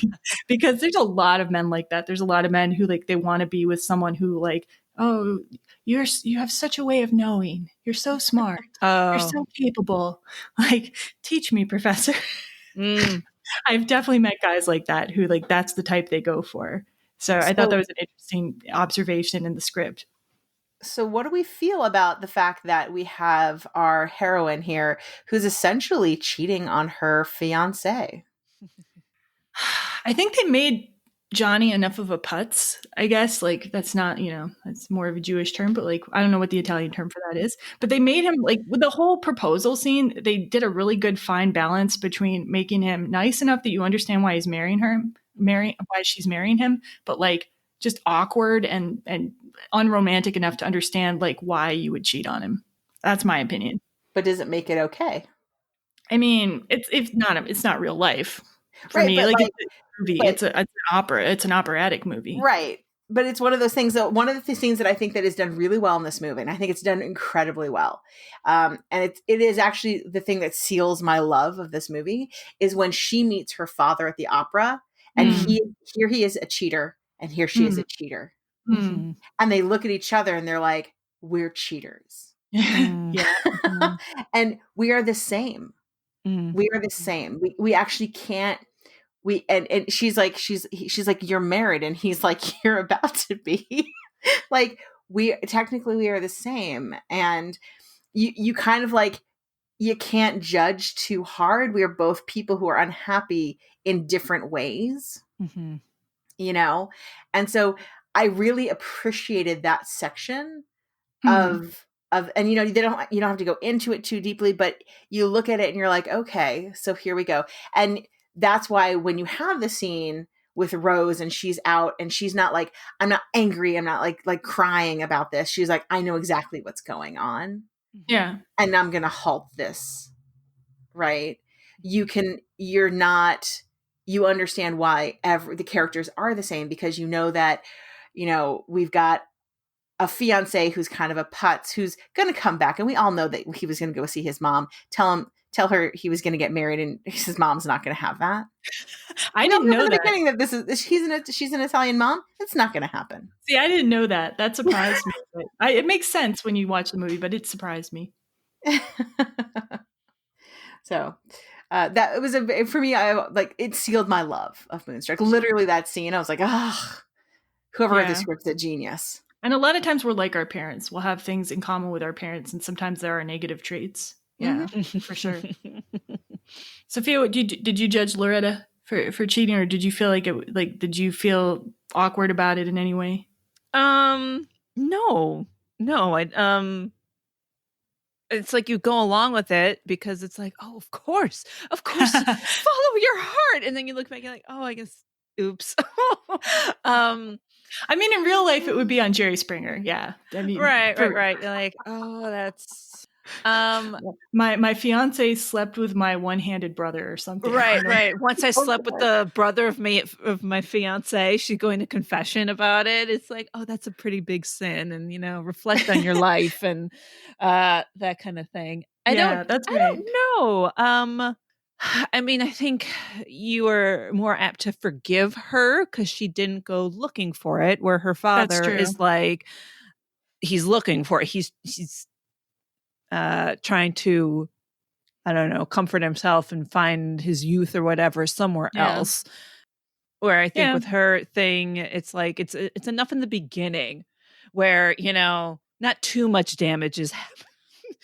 S1: Because there's a lot of men like that. There's a lot of men who like, they want to be with someone who like, oh, you have such a way of knowing. You're so smart. You're so capable. Like, teach me, professor. I've definitely met guys like that who like that's the type they go for. So I thought that was an interesting observation in the script.
S2: So what do we feel about the fact that we have our heroine here who's essentially cheating on her fiance?
S1: I think they made Johnny enough of a putz, I guess. Like that's not, that's more of a Jewish term, but like I don't know what the Italian term for that is. But they made him like with the whole proposal scene, they did a really good fine balance between making him nice enough that you understand why he's why she's marrying him, but like just awkward and unromantic enough to understand like why you would cheat on him. That's my opinion.
S2: But does it make it okay?
S1: I mean, it's not real life for
S2: right,
S1: me. Like
S2: it's
S1: a movie. It's an opera. It's an operatic movie.
S2: Right. But it's one of those things that one of the things that I think that is done really well in this movie, and I think it's done incredibly well. And it is actually the thing that seals my love of this movie is when she meets her father at the opera, and here he is a cheater, and here she is a cheater. And they look at each other and they're like, we're cheaters.
S1: Yeah.
S2: And we are the same. We are the same. We actually can't. And she's like, you're married, and he's like, you're about to be. Like we are the same, and you kind of like, you can't judge too hard. We are both people who are unhappy in different ways, and so I really appreciated that section of and you don't have to go into it too deeply, but you look at it and you're like, okay, so here we go. And that's why when you have the scene with Rose and she's out and she's not like, I'm not angry, I'm not like crying about this. She's like, I know exactly what's going on.
S1: Yeah.
S2: And I'm going to halt this. Right. You understand why the characters are the same, because you know that, we've got a fiance who's kind of a putz, who's going to come back. And we all know that he was going to go see his mom, tell her he was going to get married, and his mom's not going to have that.
S1: I didn't know that.
S2: Beginning that she's an Italian mom. It's not going to happen.
S1: See, I didn't know that. That surprised me. But it makes sense when you watch the movie, but it surprised me.
S2: So that it was for me. It sealed my love of Moonstruck. Literally, that scene, I was like, whoever wrote the script's a genius.
S1: And a lot of times we're like our parents. We'll have things in common with our parents, and sometimes there are negative traits. Yeah, for sure. Sophia, did you judge Loretta for cheating, or did you feel like did you feel awkward about it in any way?
S3: No, I it's like you go along with it because it's like, oh, of course, follow your heart, and then you look back and you're like, oh, I guess, oops.
S1: I mean, in real life, it would be on Jerry Springer. Yeah, I mean,
S3: right. You're like, oh, that's
S1: my fiance slept with my one-handed brother or something.
S3: Right. Once I slept with the brother of my fiance, she's going to confession about it. It's like, oh, that's a pretty big sin, and reflect on your life and that kind of thing. I don't know. I mean, I think you are more apt to forgive her because she didn't go looking for it, where her father is like, he's looking for it. He's trying to, I don't know, comfort himself and find his youth or whatever somewhere else. Where I think with her thing, it's like it's enough in the beginning where, not too much damage is happening.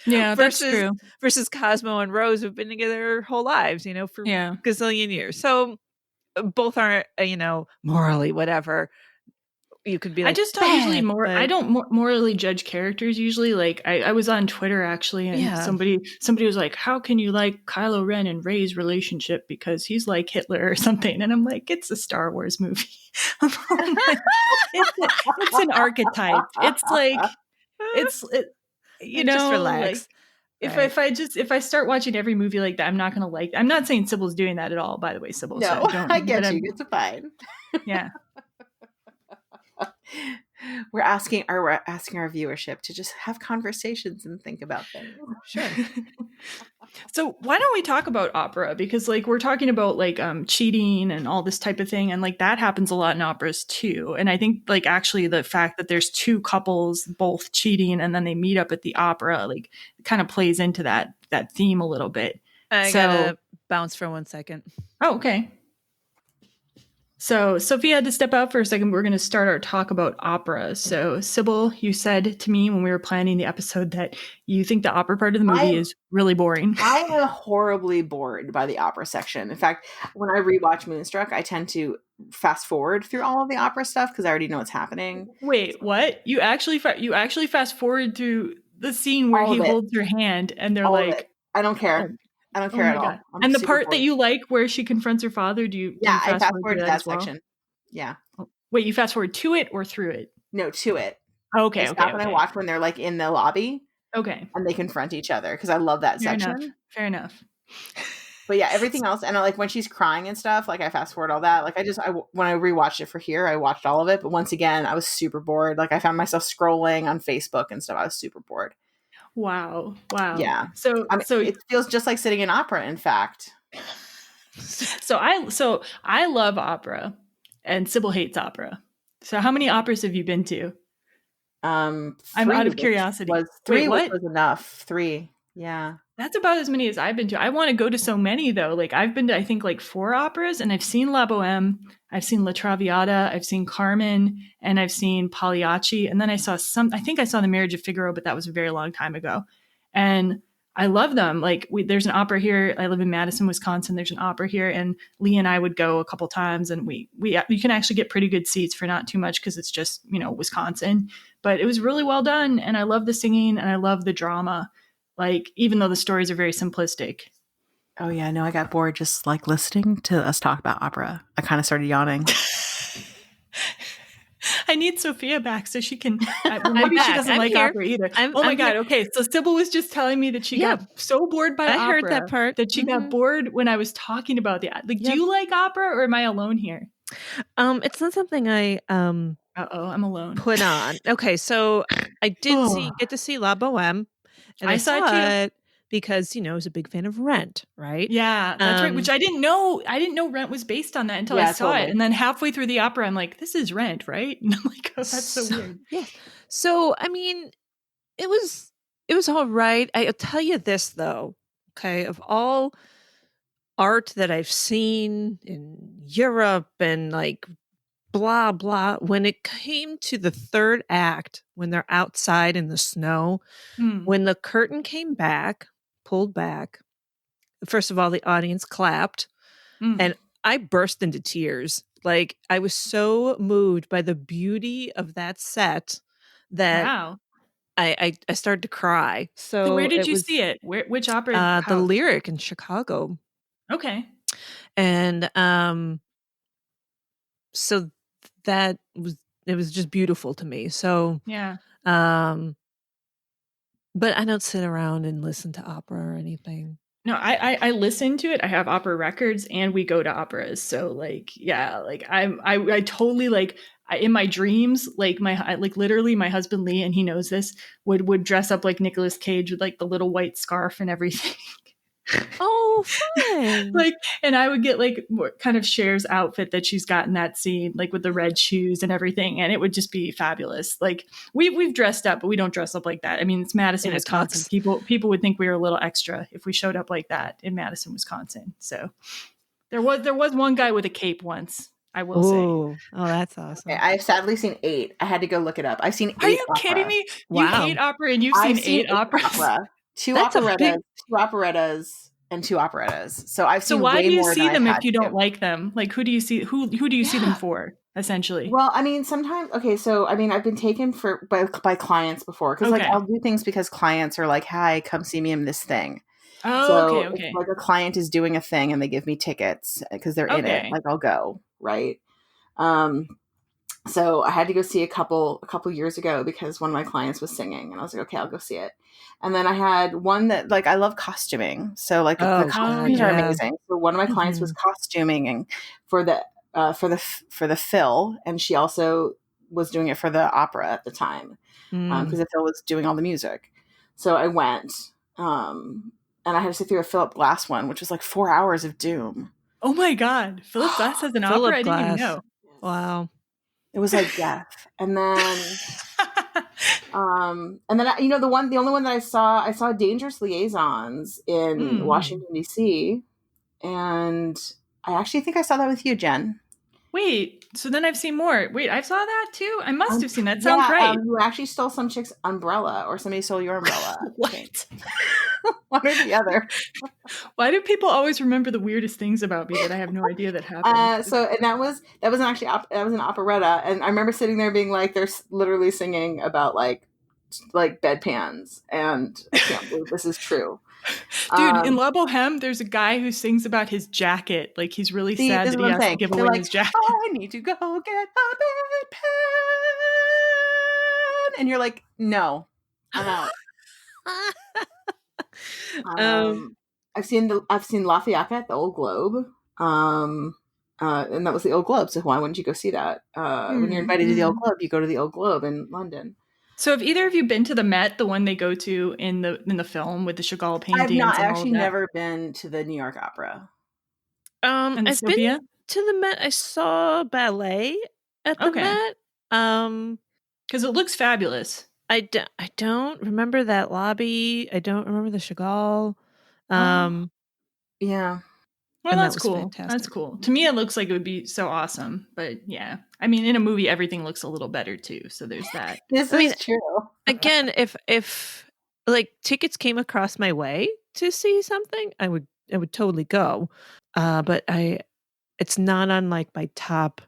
S1: Yeah, that's true.
S3: Versus Cosmo and Rose who've been together their whole lives, for gazillion years. So both aren't, morally whatever. You could be like,
S1: I just don't usually I don't morally judge characters usually. Like I was on Twitter actually, and somebody was like, "How can you like Kylo Ren and Rey's relationship because he's like Hitler or something?" And I'm like, "It's a Star Wars movie. It's an archetype. It's like
S3: just relax."
S1: Like, if I start watching every movie like that, I'm not gonna like. I'm not saying Sibyl's doing that at all. By the way, Cybil.
S2: No,
S1: so
S2: I get you. It's fine.
S1: Yeah.
S2: We're asking our viewership to just have conversations and think about things.
S3: Sure.
S1: So why don't we talk about opera? Because like we're talking about like cheating and all this type of thing, and like that happens a lot in operas too. And I think like actually the fact that there's two couples both cheating and then they meet up at the opera like kind of plays into that theme a little bit.
S3: I gotta bounce for 1 second.
S1: Oh, okay. So Sophia had to step out for a second. We're going to start our talk about opera. So Cybil, you said to me when we were planning the episode that you think the opera part of the movie is really boring.
S2: I am horribly bored by the opera section. In fact, when I rewatch Moonstruck, I tend to fast forward through all of the opera stuff because I already know what's happening.
S1: Wait, what? You actually fast forward through the scene where he holds her hand and they're all like,
S2: I don't care. I don't care at all.
S1: And the part that you like where she confronts her father, do you
S2: I fast forward to that section. Yeah.
S1: Wait, you fast forward to it or through it?
S2: No, to it.
S1: Okay.
S2: I stop and I watch when they're like in the lobby.
S1: Okay.
S2: And they confront each other because I love that section.
S1: Fair enough.
S2: But yeah, everything else, and like when she's crying and stuff, like I fast forward all that. Like when I rewatched it for here, I watched all of it. But once again, I was super bored. Like I found myself scrolling on Facebook and stuff. I was super bored.
S1: Wow.
S2: Yeah.
S1: So
S2: it feels just like sitting in opera, in fact.
S1: So I love opera, and Cybil hates opera. So how many operas have you been to?
S2: I'm
S1: out of curiosity.
S2: Three was enough. 3. Yeah.
S1: That's about as many as I've been to. I want to go to so many though. Like I've been to I think like 4 operas, and I've seen La Boheme, I've seen La Traviata, I've seen Carmen, and I've seen Pagliacci, and then I think I saw The Marriage of Figaro, but that was a very long time ago. And I love them. Like there's an opera here. I live in Madison, Wisconsin. There's an opera here, and Lee and I would go a couple times, and we can actually get pretty good seats for not too much because it's just, Wisconsin. But it was really well done, and I love the singing and I love the drama. Like, even though the stories are very simplistic.
S2: Oh, yeah. No, I got bored just like listening to us talk about opera. I kind of started yawning.
S1: I need Sophia back so she can. Maybe she doesn't like opera either. Oh my God. Okay. So Cybil was just telling me that she got so bored by opera.
S3: I heard that part.
S1: That she got bored when I was talking about the. Like, do you like opera or am I alone here?
S3: It's not something I.
S1: I'm alone.
S3: Put on. Okay. So I did get to see La Boheme. And I saw it because, I was a big fan of Rent, right?
S1: Yeah, that's right. Which I didn't know. I didn't know Rent was based on that until I saw it. And then halfway through the opera, I'm like, this is Rent, right? And I'm like, oh, that's so weird.
S3: Yeah. So, I mean, it was all right. I'll tell you this, though, okay? Of all art that I've seen in Europe and like blah, blah, when it came to the third act, when they're outside in the snow, when the curtain came back, pulled back. First of all, the audience clapped, and I burst into tears. Like, I was so moved by the beauty of that set that
S1: Wow.
S3: I started to cry.
S1: So where did you see it? Which opera
S3: the
S1: house?
S3: Lyric in Chicago.
S1: Okay.
S3: And so it was just beautiful to me. So
S1: yeah.
S3: But I don't sit around and listen to opera or anything.
S1: No, I listen to it. I have opera records, and we go to operas. So like, yeah, like I totally like in my dreams, like literally my husband Lee, and he knows this, would dress up like Nicolas Cage with like the little white scarf and everything.
S3: Oh, fun!
S1: Like, and I would get like kind of Cher's outfit that she's got in that scene, like with the red shoes and everything, and it would just be fabulous. Like we've dressed up, but we don't dress up like that. I mean, it's Madison, Wisconsin. People would think we were a little extra if we showed up like that in Madison, Wisconsin. So there was one guy with a cape once. I will say.
S3: Oh, that's awesome.
S2: Okay, I've sadly seen 8. I had to go look it up. I've seen 8.
S1: Are you kidding me?
S3: Wow.
S1: You hate opera and you've seen 8 operas?
S2: Opera. 2 operettas, and 2 operettas. So I've seen.
S1: So why do you see them if you
S2: to.
S1: don't like them? Like, who do you see? Who do you see them for? Essentially.
S2: Well, I mean, sometimes. Okay, so I mean, I've been taken by clients before because like I'll do things because clients are like, "Hi, come see me in this thing."
S1: Oh,
S2: so
S1: okay.
S2: If, like a client is doing a thing and they give me tickets because they're in it, like I'll go, right? So I had to go see a couple years ago because one of my clients was singing, and I was like, okay, I'll go see it. And then I had one that like I love costuming, so like the costumes are amazing. So one of my clients was costuming and for the Phil, and she also was doing it for the opera at the time because the Phil was doing all the music. So I went, and I had to sit through a Philip Glass one, which was like 4 hours of doom.
S1: Oh my God, Philip Glass has an opera. I didn't even know.
S3: Wow.
S2: It was like death. And then you know, the only one that I saw Dangerous Liaisons in Washington DC, and I actually think I saw that with you, Jen.
S1: Wait, so then I've seen more. Wait, I saw that too? I must have seen that. Sounds right.
S2: You actually stole some chick's umbrella, or somebody stole your umbrella.
S1: What?
S2: One or the other.
S1: Why do people always remember the weirdest things about me that I have no idea that happened?
S2: And that was actually that was an operetta, and I remember sitting there being like, they're literally singing about like bedpans, and I can't believe this is true.
S1: Dude, in La Boheme, there's a guy who sings about his jacket. Like he's really sad that he has to give away his jacket.
S2: I need to go get a bedpan, and you're like, no, I'm out. I've seen Lafayette at the Old Globe, and that was the Old Globe. So why wouldn't you go see that? When you're invited to the Old Globe, you go to the Old Globe in London.
S1: So have either of you been to the Met, the one they go to in the film with the Chagall paintings?
S2: I've actually never been to the New York Opera.
S1: And
S3: I've
S1: Sophia?
S3: been to the Met. I saw ballet at the Met.
S1: Because it looks fabulous.
S3: I don't remember that lobby. I don't remember the Chagall.
S2: Yeah.
S1: Well, that's cool. Fantastic. That's cool. To me, it looks like it would be so awesome. But yeah, I mean, in a movie, everything looks a little better too. So there's that.
S2: This is true.
S3: Again, if like tickets came across my way to see something, I would totally go. But it's not on like my top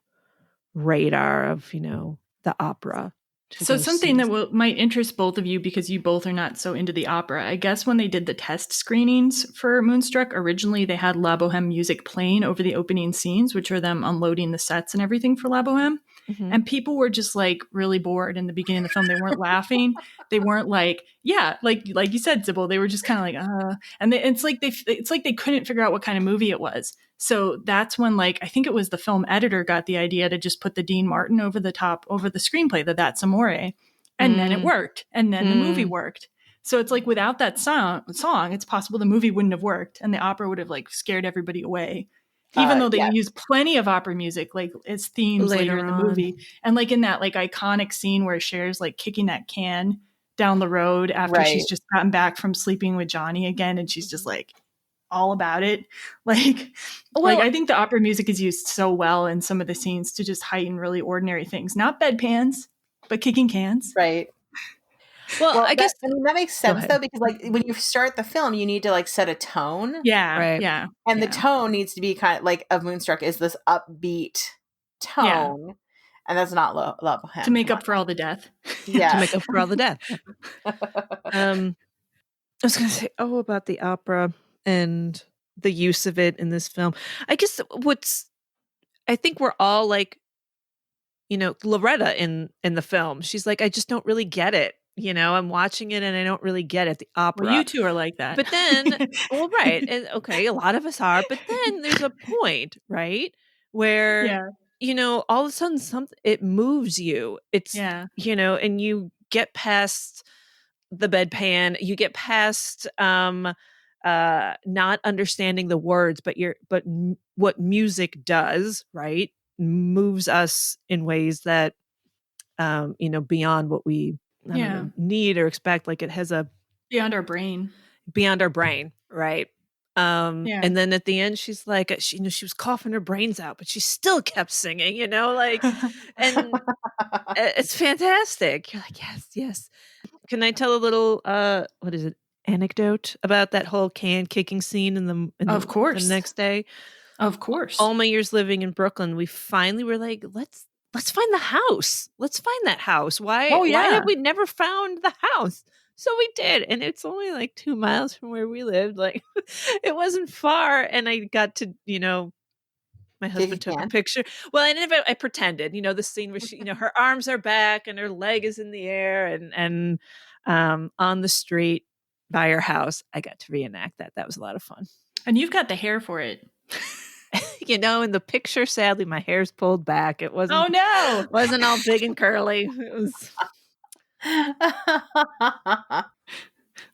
S3: radar of, you know, the opera.
S1: So something that might interest both of you, because you both are not so into the opera. I guess when they did the test screenings for Moonstruck, originally they had La Boheme music playing over the opening scenes, which are them unloading the sets and everything for La Boheme. Mm-hmm. And people were just like really bored in the beginning of the film. They weren't laughing. They weren't like, yeah, like you said, Cybil. They were just kind of like, and it's like they couldn't figure out what kind of movie it was. So that's when, like, I think it was the film editor got the idea to just put the Dean Martin over the screenplay, That's Amore. And then it worked. And then the movie worked. So it's like without that song, it's possible the movie wouldn't have worked and the opera would have like scared everybody away. Even though they use plenty of opera music, like as themes later in the movie. And like in that like iconic scene where Cher's like kicking that can down the road after she's just gotten back from sleeping with Johnny again. And she's just like all about it. Like I think the opera music is used so well in some of the scenes to just heighten really ordinary things. Not bedpans, but kicking cans.
S2: Right.
S3: Well, I guess
S2: that makes sense though, because like when you start the film, you need to like set a tone.
S1: Yeah.
S3: Right.
S1: Yeah.
S2: And the tone needs to be kind of like of Moonstruck is this upbeat tone.
S1: Yeah.
S2: And that's not love him.
S1: To make up for all the death.
S2: Yeah.
S3: To make up for all the death. I was going to say, about the opera and the use of it in this film. I guess I think we're all like, Loretta in the film. She's like, I just don't really get it. I'm watching it and I don't really get it. The opera.
S1: Well, you two are like that.
S3: But then, right. And okay, a lot of us are. But then there's a point, right? Where, all of a sudden it moves you. It's, and you get past the bedpan, you get past not understanding the words, but what music does, right, moves us in ways that beyond what we need or expect. Like it has
S1: beyond our brain,
S3: right? And then at the end she's like, she was coughing her brains out, but she still kept singing, like, and it's fantastic. You're like, yes. Can I tell a little anecdote about that whole can kicking scene in the
S1: of course
S3: the next day?
S1: Of course.
S3: All my years living in Brooklyn, we finally were like, let's find the house. Let's find that house. Why have we never found the house? So we did, and it's only like 2 miles from where we lived. Like, it wasn't far, and I got to, my husband took a picture. Well, I pretended, the scene where she, her arms are back and her leg is in the air, and on the street by her house, I got to reenact that. That was a lot of fun.
S1: And you've got the hair for it.
S3: In the picture, sadly, my hair's pulled back. It wasn't.
S1: Oh no!
S3: Wasn't all big and curly. It was.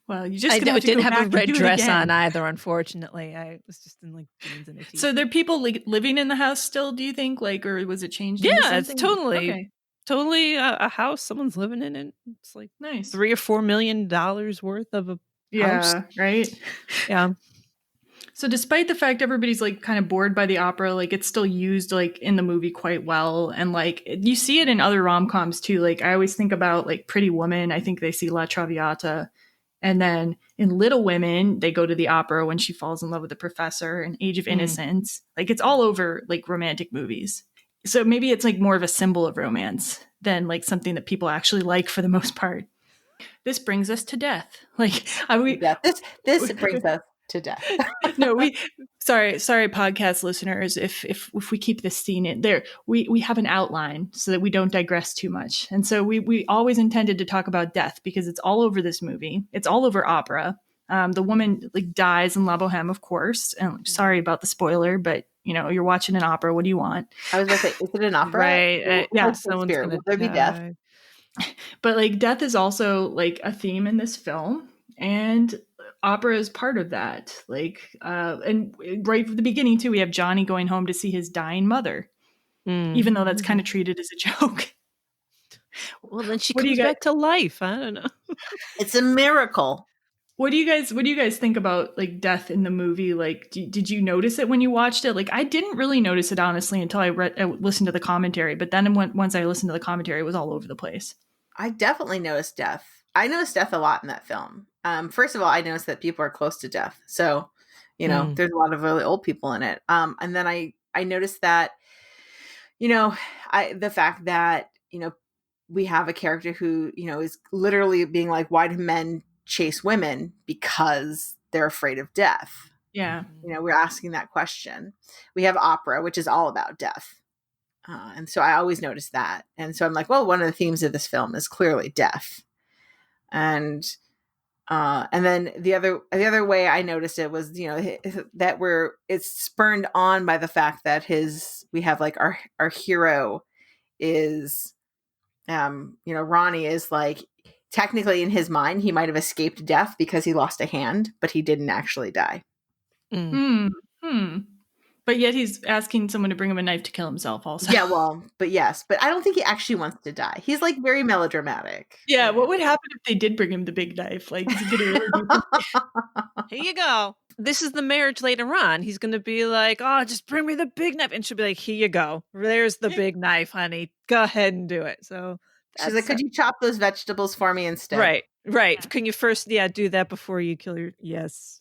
S1: Well, you just
S3: didn't have a red dress on either. Unfortunately, I was just in like jeans and a t-shirt.
S1: So there are people living in the house still? Do you think, or was it changed?
S3: Yeah, it's totally a house. Someone's living in it. It's like
S1: nice,
S3: $3 or $4 million worth of a house.
S1: Right.
S3: Yeah.
S1: So despite the fact everybody's like kind of bored by the opera, like it's still used like in the movie quite well. And like you see it in other rom-coms too. Like I always think about like Pretty Woman. I think they see La Traviata. And then in Little Women, they go to the opera when she falls in love with the professor, and Age of Innocence. Like it's all over like romantic movies. So maybe it's like more of a symbol of romance than like something that people actually like for the most part. This brings us to death. Like
S2: this brings us to death.
S1: No, sorry podcast listeners, if we keep this scene in there, we have an outline so that we don't digress too much. And so we always intended to talk about death because it's all over this movie. It's all over opera. The woman like dies in La Boheme, of course. And sorry about the spoiler, but you're watching an opera. What do you want?
S2: I was going to say, is it an opera?
S3: Right. Yeah. Someone's going to
S2: there be death?
S1: But like death is also like a theme in this film, and opera is part of that. Like, and right from the beginning too, we have Johnny going home to see his dying mother, even though that's kind of treated as a joke.
S3: Well, then she comes back to life. I don't know.
S2: It's a miracle.
S1: What do you guys think about like death in the movie? Like, did you notice it when you watched it? Like, I didn't really notice it honestly until I listened to the commentary. But then once I listened to the commentary, it was all over the place.
S2: I definitely noticed death. I noticed death a lot in that film. First of all, I noticed that people are close to death. So, there's a lot of really old people in it. And then I noticed that, the fact that, we have a character who, is literally being like, why do men chase women? Because they're afraid of death.
S1: Yeah.
S2: We're asking that question. We have opera, which is all about death. And so I always notice that. And so I'm like, well, one of the themes of this film is clearly death. And then the other way I noticed it was, that it's spurned on by the fact that we have like our hero is, Ronny is like, technically in his mind, he might've escaped death because he lost a hand, but he didn't actually die.
S1: But yet he's asking someone to bring him a knife to kill himself also.
S2: Yeah, well, but I don't think he actually wants to die. He's like very melodramatic.
S1: Yeah, what would happen if they did bring him the big knife? Like, is he gonna really do
S3: here you go. This is the marriage later on. He's going to be like, oh, just bring me the big knife. And she'll be like, here you go. There's the big knife, honey. Go ahead and do it. So
S2: She's like, could you chop those vegetables for me instead?
S3: Right. Can you first, do that before you kill your, yes.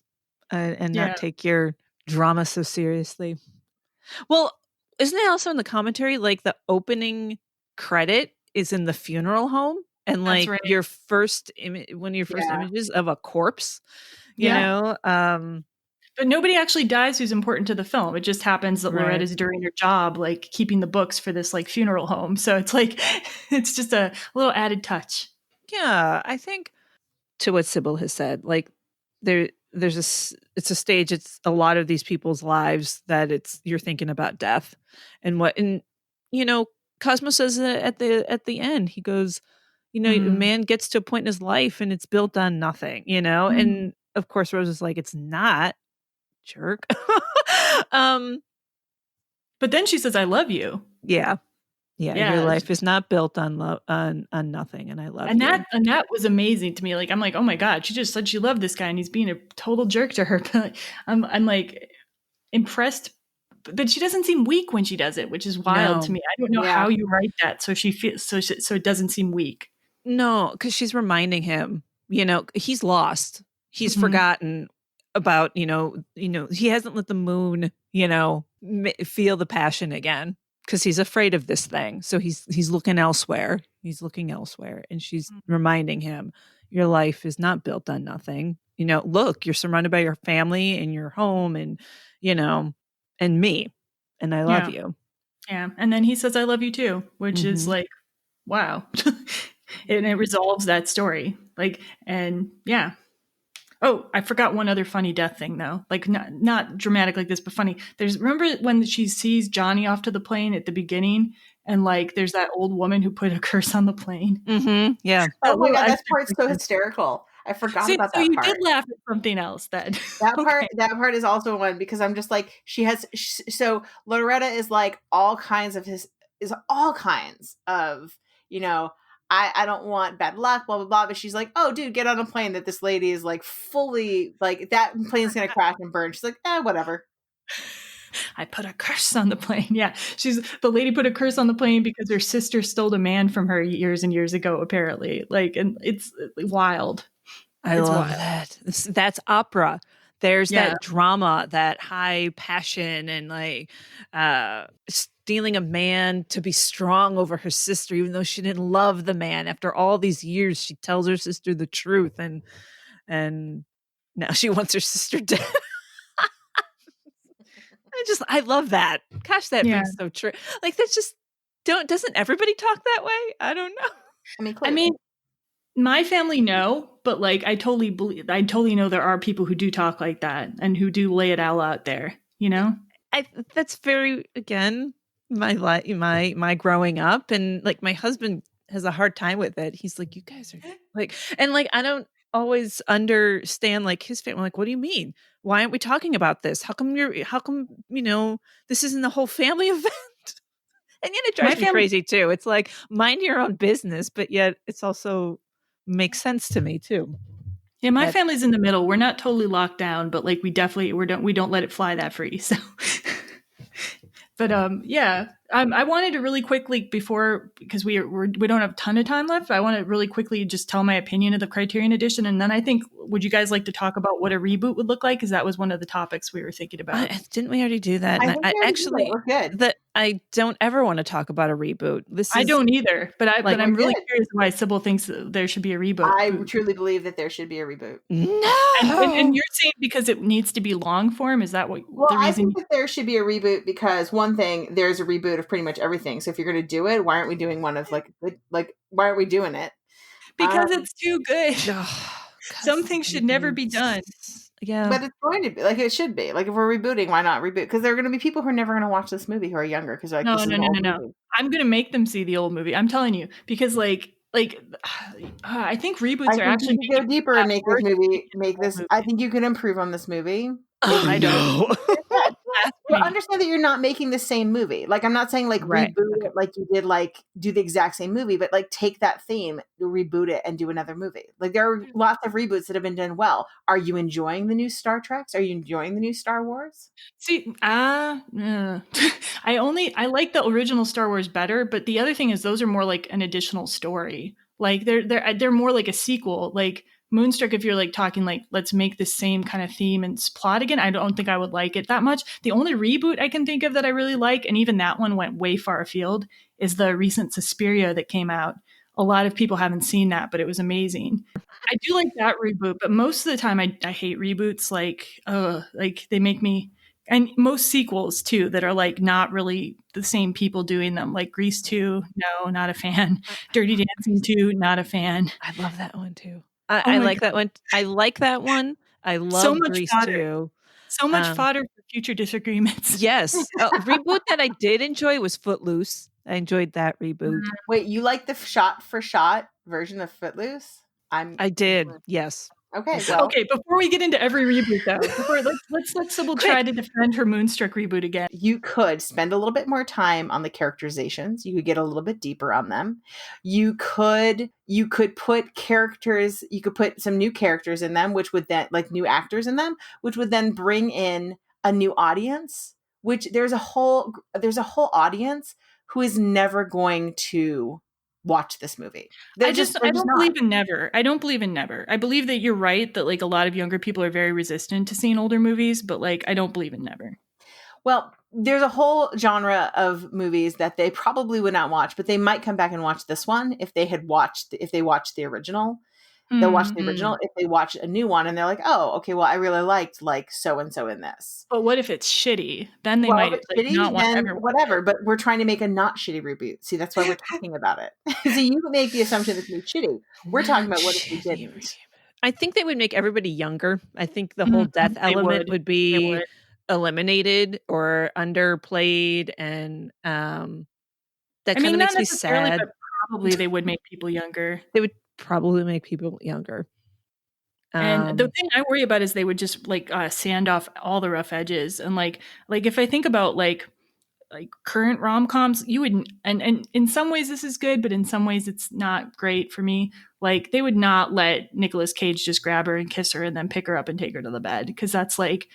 S3: And not take your drama so seriously. Well, isn't it also in the commentary, like the opening credit is in the funeral home? And like your first one of your first images of a corpse, you know?
S1: But nobody actually dies who's important to the film. It just happens that Loretta's doing her job, like keeping the books for this like funeral home. So it's like, it's just a little added touch.
S3: Yeah, I think to what Cybil has said, like it's a stage. It's a lot of these people's lives that you're thinking about death and Cosmo says at the end, he goes, a man gets to a point in his life and it's built on nothing, and of course Rose is like, it's not. Jerk.
S1: But then she says, I love you.
S3: Yeah. Your life is not built on love, on nothing, and I love
S1: you. And that was amazing to me. Like, I'm like, oh my God, she just said she loved this guy and he's being a total jerk to her. But I'm like impressed, but she doesn't seem weak when she does it, which is wild to me. I don't know how you write that so she feels so it doesn't seem weak.
S3: No, because she's reminding him, he's lost, he's forgotten about, he hasn't let the moon, feel the passion again because he's afraid of this thing. So he's looking elsewhere. And she's reminding him, your life is not built on nothing. Look, you're surrounded by your family and your home and, and me, and I love you.
S1: Yeah. And then he says, I love you too, which is like, wow. And it resolves that story. Like, and yeah. Oh, I forgot one other funny death thing though. Like not dramatic like this, but funny. Remember when she sees Johnny off to the plane at the beginning, and like there's that old woman who put a curse on the plane.
S3: Yeah.
S2: Oh my God, that part's so hysterical. I forgot about that part. So
S1: you did laugh at something else that
S2: part is also one because I'm just like, so Loretta is like all kinds of I don't want bad luck, blah, blah, blah. But she's like, oh, dude, get on a plane that this lady is like fully, like that plane's going to crash and burn. She's like, whatever.
S1: I put a curse on the plane. Yeah. The lady put a curse on the plane because her sister stole a man from her years and years ago, apparently. Like, and it's wild.
S3: I love that. That's opera. There's that drama, that high passion, and like stealing a man to be strong over her sister, even though she didn't love the man. After all these years, she tells her sister the truth, and now she wants her sister dead. I love that. Gosh, that being so true. Like that's just doesn't everybody talk that way? I don't know.
S2: I mean,
S1: my family no, but like I totally know there are people who do talk like that and who do lay it all out there,
S3: that's very, again, my growing up, and like my husband has a hard time with it. He's like, you guys are like, and like I don't always understand like his family. Like, what do you mean? Why aren't we talking about this? How come this isn't the whole family event? And yet it drives me crazy too. It's like, mind your own business, but yet it's also makes sense to me too.
S1: Yeah, my family's in the middle. We're not totally locked down, but like we don't let it fly that free. So, but I wanted to really quickly because we don't have a ton of time left. I want to really quickly just tell my opinion of the Criterion Edition, and then I think, would you guys like to talk about what a reboot would look like? Because that was one of the topics we were thinking about.
S3: Didn't we already do that? I don't ever want to talk about a reboot. I
S1: don't either, but I'm really curious why Cybil thinks there should be a reboot.
S2: I truly believe that there should be a reboot.
S3: No,
S1: and you're saying because it needs to be long form? Is that what?
S2: Well, the reason? I think that there should be a reboot because one thing, there's a reboot of pretty much everything. So if you're going to do it, why aren't we doing one of like why aren't we doing it?
S1: Because it's too good. Some things should never be done.
S3: Yeah,
S2: but it's going to be like it should be. Like if we're rebooting, why not reboot? Because there are going to be people who are never going to watch this movie who are younger because like
S1: no. I'm going to make them see the old movie. I'm telling you because I think reboots are actually
S2: go deeper and make this movie. I think you can improve on this movie.
S3: I don't.
S2: Well, understand that you're not making the same movie. Like, I'm not saying like
S3: Right.
S2: reboot
S3: Okay.
S2: it like you did, like do the exact same movie, but like take that theme, reboot it, and do another movie. Like, there are lots of reboots that have been done well. Are you enjoying the new Star Treks? Are you enjoying the new Star Wars?
S1: See, I like the original Star Wars better, but the other thing is those are more like an additional story. Like they're more like a sequel. Like Moonstruck, if you're like talking like let's make the same kind of theme and plot again, I don't think I would like it that much. The only reboot I can think of that I really like, and even that one went way far afield, is the recent Suspiria that came out. A lot of people haven't seen that, but it was amazing. I do like that reboot, but most of the time I hate reboots. Like they make me, and most sequels too that are like not really the same people doing them. Like Grease 2, no, not a fan. Dirty Dancing 2, not a fan.
S3: I love that one too. I like that one. I like that one. I love Grease too.
S1: So much fodder for future disagreements.
S3: Yes. Reboot that I did enjoy was Footloose. I enjoyed that reboot.
S2: Wait, you like the shot for shot version of Footloose?
S3: I did. Yes.
S2: Okay. Well,
S1: okay. Before we get into every reboot, though, let's let Cybil try to defend her Moonstruck reboot again.
S2: You could spend a little bit more time on the characterizations. You could get a little bit deeper on them. You could put characters. You could put some new characters in them, which would then like new actors in them, which would then bring in a new audience. Which there's a whole audience who is never going to watch this movie.
S1: I don't believe in never. I don't believe in never. I believe that you're right that like a lot of younger people are very resistant to seeing older movies, but like I don't believe in never.
S2: Well, there's a whole genre of movies that they probably would not watch, but they might come back and watch this one if they watched the original. They'll watch the original. If they watch a new one and they're like, oh, okay, well, I really liked like so and so in this.
S1: But what if it's shitty? Then they might like, not want everyone.
S2: Whatever. But we're trying to make a not shitty reboot. See, that's why we're talking about it. So you make the assumption it's shitty. We're talking about what if we didn't.
S3: I think they would make everybody younger. I think the whole death element would be eliminated or underplayed, and that kind of makes me sad.
S1: But probably they would make people younger.
S3: They would probably make people younger.
S1: And the thing I worry about is they would just like sand off all the rough edges, and like if I think about like current rom-coms, you would, and in some ways this is good, but in some ways it's not great for me. Like they would not let Nicolas Cage just grab her and kiss her and then pick her up and take her to the bed, because that's like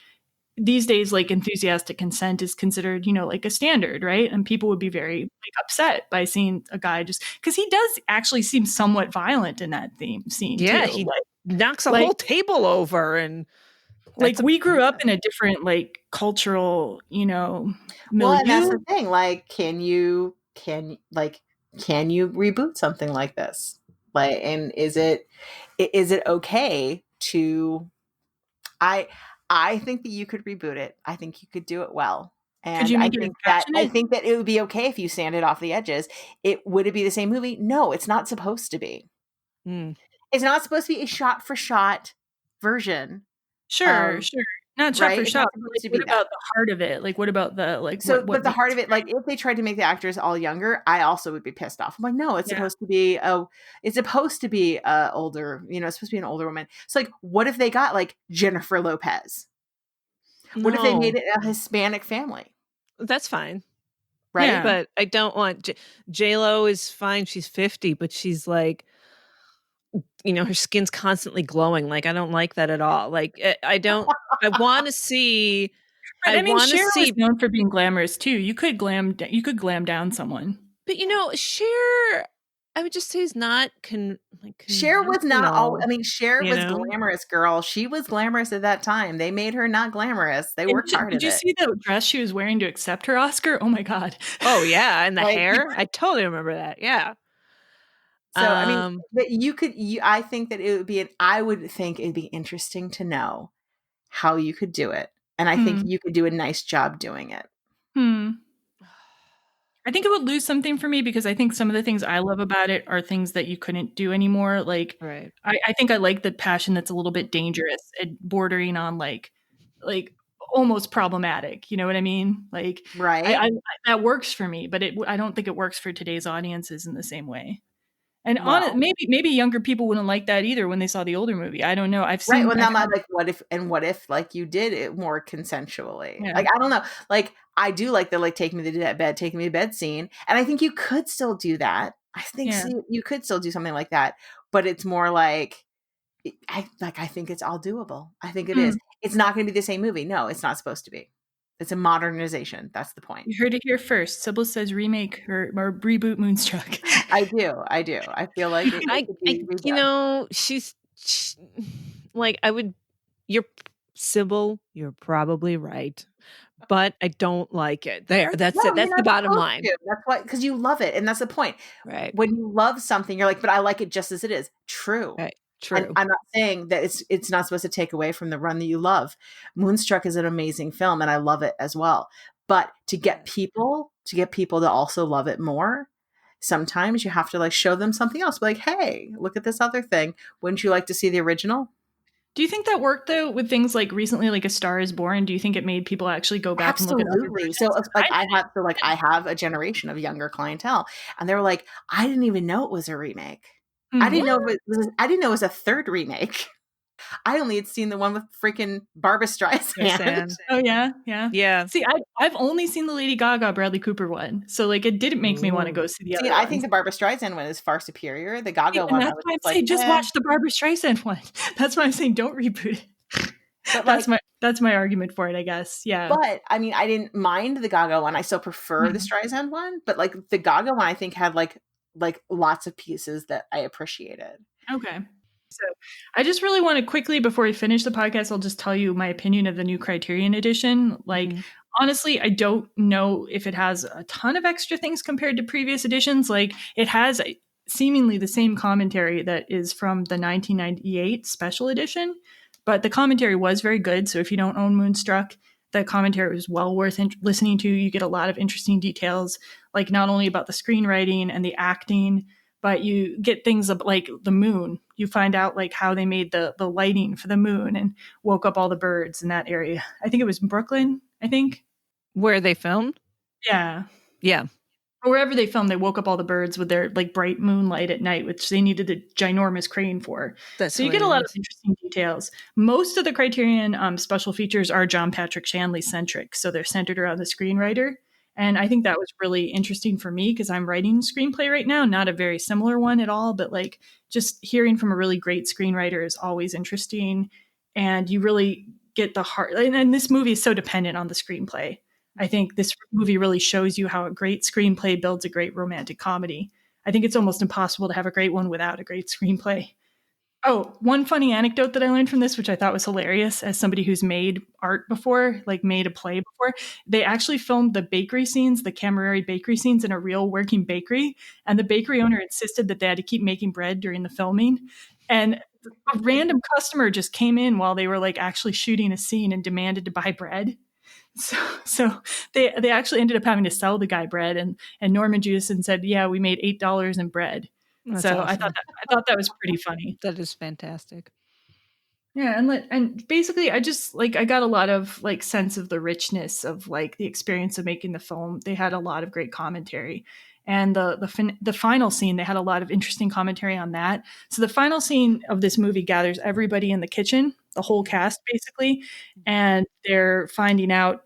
S1: these days like enthusiastic consent is considered, you know, like a standard, right? And people would be very like upset by seeing a guy just because he does actually seem somewhat violent in that scene.
S3: Yeah,
S1: too.
S3: he knocks a whole table over, and
S1: like we grew up in a different like cultural, you know, milieu.
S2: Well, and that's the thing. Like, can you reboot something like this? Like, and is it okay to? I think that you could reboot it. I think you could do it well. And I think that it would be okay if you sanded off the edges. Would it be the same movie? No, it's not supposed to be. It's not supposed to be a shot for shot version.
S1: Sure. Not shot for shot. Like, what about the heart of it? Like, what about the like?
S2: So, but the heart of it, like, if they tried to make the actors all younger, I also would be pissed off. I'm like, no, it's supposed to be older. You know, it's supposed to be an older woman. So, like, what if they got like Jennifer Lopez? What if they made it a Hispanic family?
S3: That's fine,
S2: right?
S3: Yeah. But I don't want J-Lo is fine. She's 50, but she's like, you know, her skin's constantly glowing. Like, I don't like that at all. Like, I want to see.
S1: But I mean, Cher is known for being glamorous too. You could glam down someone.
S3: But you know, Cher, I would just say is not
S2: Cher was not all. I mean, Cher was glamorous, girl. She was glamorous at that time. They made her not glamorous. They worked hard at it.
S1: Did you see the dress she was wearing to accept her Oscar? Oh my god.
S3: Oh yeah, and the hair. I totally remember that. Yeah.
S2: So I mean, but I think that it would be I would think it'd be interesting to know how you could do it, and I think you could do a nice job doing it.
S1: I think it would lose something for me because I think some of the things I love about it are things that you couldn't do anymore. Like,
S3: right.
S1: I think I like the passion that's a little bit dangerous and bordering on like almost problematic. You know what I mean? Like,
S2: right.
S1: That works for me, but I don't think it works for today's audiences in the same way. And
S2: Well.
S1: maybe younger people wouldn't like that either when they saw the older movie. I don't know. I've
S2: Right.
S1: seen
S2: Well, now I'm like, what if like you did it more consensually?
S1: Yeah.
S2: Like, I don't know. Like, I do like the like take me to bed, take me to bed scene. And I think you could still do that. I think
S1: Yeah.
S2: you could still do something like that, but it's more like I think it's all doable. I think it is. It's not going to be the same movie. No, it's not supposed to be. It's a modernization. That's the point.
S1: You heard it here first. Cybil says remake or reboot Moonstruck.
S2: I do. I feel like it could be redone.
S3: She's like, you're Cybil, you're probably right, but I don't like it. That's
S2: No,
S3: it. That's
S2: you're
S3: the
S2: not
S3: bottom
S2: supposed
S3: line.
S2: to. That's why, because you love it, and that's the point.
S3: Right.
S2: When you love something, you're like, but I like it just as it is. True.
S3: Right. True.
S2: And I'm not saying that it's not supposed to take away from the run that you love. Moonstruck is an amazing film, and I love it as well. But to get people to also love it more, sometimes you have to like show them something else. Be like, hey, look at this other thing. Wouldn't you like to see the original?
S1: Do you think that worked though with things like recently, like A Star Is Born? Do you think it made people actually go back and look at other versions?
S2: So I have a generation of younger clientele, and they were like, I didn't even know it was a remake. I didn't know it was a third remake. I only had seen the one with freaking Barbra Streisand.
S1: Oh yeah. See, I've only seen the Lady Gaga Bradley Cooper one, so like it didn't make me want to go see the other.
S2: I think the Barbra Streisand one is far superior. The Gaga one,
S1: that's why I'm saying just watch the Barbra Streisand one. That's why I'm saying don't reboot it. But that's my argument for it, I guess. Yeah.
S2: But I mean, I didn't mind the Gaga one. I still prefer the Streisand one, but like the Gaga one, I think had like lots of pieces that I appreciated.
S1: Okay. So I just really want to quickly, before we finish the podcast, I'll just tell you my opinion of the new Criterion edition. Like, honestly, I don't know if it has a ton of extra things compared to previous editions. Like, it has seemingly the same commentary that is from the 1998 special edition, but the commentary was very good. So if you don't own Moonstruck, the commentary was well worth listening to. You get a lot of interesting details, like not only about the screenwriting and the acting, but you get things like the moon. You find out like how they made the lighting for the moon and woke up all the birds in that area. I think it was Brooklyn,
S3: where they filmed.
S1: Yeah.
S3: Yeah.
S1: Or wherever they filmed, they woke up all the birds with their like bright moonlight at night, which they needed a ginormous crane for. So you get a lot of interesting details. Most of the Criterion special features are John Patrick Shanley centric. So they're centered around the screenwriter. And I think that was really interesting for me because I'm writing a screenplay right now, not a very similar one at all, but like just hearing from a really great screenwriter is always interesting. And you really get the heart. And this movie is so dependent on the screenplay. I think this movie really shows you how a great screenplay builds a great romantic comedy. I think it's almost impossible to have a great one without a great screenplay. Oh, one funny anecdote that I learned from this, which I thought was hilarious as somebody who's made art before, like made a play before, they actually filmed the bakery scenes, the Cammareri bakery scenes in a real working bakery. And the bakery owner insisted that they had to keep making bread during the filming. And a random customer just came in while they were like actually shooting a scene and demanded to buy bread. So they actually ended up having to sell the guy bread. And Norman Jewison said, yeah, we made $8 in bread.
S3: That's
S1: so
S3: awesome.
S1: I thought that was pretty funny.
S3: That is fantastic.
S1: Yeah, and basically I just like I got a lot of like sense of the richness of like the experience of making the film. They had a lot of great commentary. And the final scene, they had a lot of interesting commentary on that. So the final scene of this movie gathers everybody in the kitchen, the whole cast basically, and they're finding out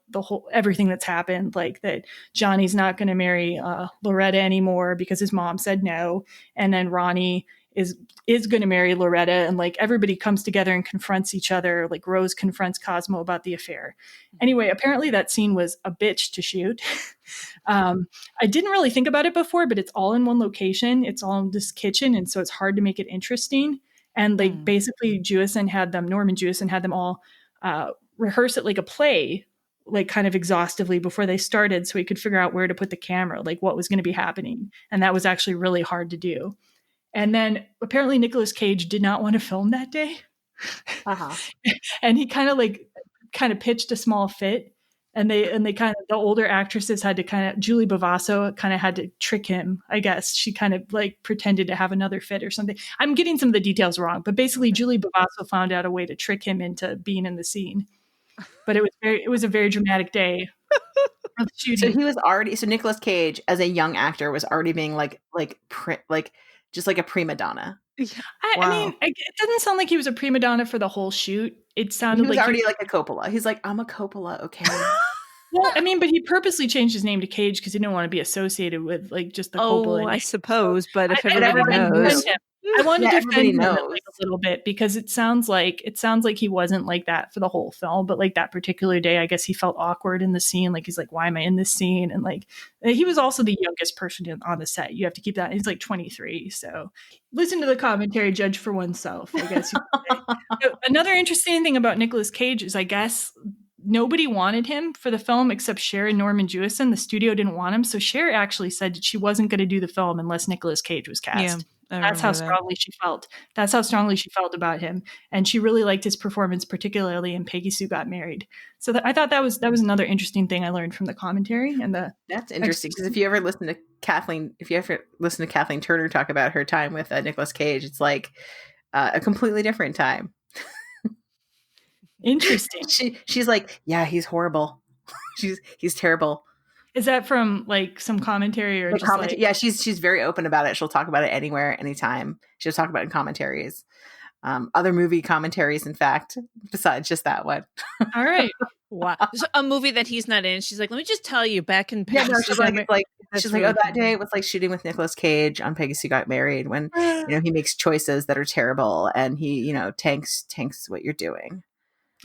S1: everything that's happened, like that Johnny's not going to marry Loretta anymore because his mom said no, and then Ronny is going to marry Loretta, and like everybody comes together and confronts each other. Like Rose confronts Cosmo about the affair. Anyway, apparently that scene was a bitch to shoot. I didn't really think about it before, but it's all in one location. It's all in this kitchen, and so it's hard to make it interesting. And like basically Norman Jewison had them all rehearse it like a play, like kind of exhaustively before they started, so he could figure out where to put the camera, like what was going to be happening. And that was actually really hard to do. And then apparently Nicolas Cage did not want to film that day. And he kind of pitched a small fit. And they the older actresses had to Julie Bavasso kind of had to trick him, I guess. She kind of like pretended to have another fit or something. I'm getting some of the details wrong, but basically Julie Bavasso found out a way to trick him into being in the scene. But it was a very dramatic day of shooting.
S2: So Nicolas Cage as a young actor was already being like just like a prima donna.
S1: I mean, it doesn't sound like he was a prima donna for the whole shoot. It sounded
S2: He was
S1: like
S2: already like a Coppola. He's like, I'm a Coppola, okay?
S1: Well, I mean, but he purposely changed his name to Cage because he didn't want to be associated with like just the Coppola name.
S3: I suppose, but if
S1: I
S3: everybody knows.
S1: I wanted to defend him
S2: knows.
S1: like a little bit because it sounds like he wasn't like that for the whole film, but like that particular day, I guess he felt awkward in the scene. Like he's like, why am I in this scene? And like he was also the youngest person on the set. You have to keep that. He's like 23, so listen to the commentary, judge for oneself. I guess. You could say. Another interesting thing about Nicolas Cage is, I guess, nobody wanted him for the film except Cher and Norman Jewison. The studio didn't want him, so Cher actually said that she wasn't going to do the film unless Nicolas Cage was cast.
S3: Yeah.
S1: That's how strongly she felt. That's how strongly she felt about him, and she really liked his performance, particularly in Peggy Sue Got Married. So I thought that was another interesting thing I learned from the commentary. And
S2: that's interesting because if you ever listen to Kathleen Turner talk about her time with Nicolas Cage, it's like a completely different time.
S1: Interesting.
S2: She's like, yeah, he's horrible. he's terrible.
S1: Is that from like some commentary or just like...
S2: Yeah, she's very open about it. She'll talk about it anywhere, anytime. She'll talk about it in commentaries, other movie commentaries, in fact, besides just that one.
S1: All right.
S3: Wow. So a movie that he's not in. She's like, let me just tell you, back in
S2: Peggy she's like, oh, that day it was like shooting with Nicolas Cage on Peggy Sue Got Married when he makes choices that are terrible and he tanks what you're doing.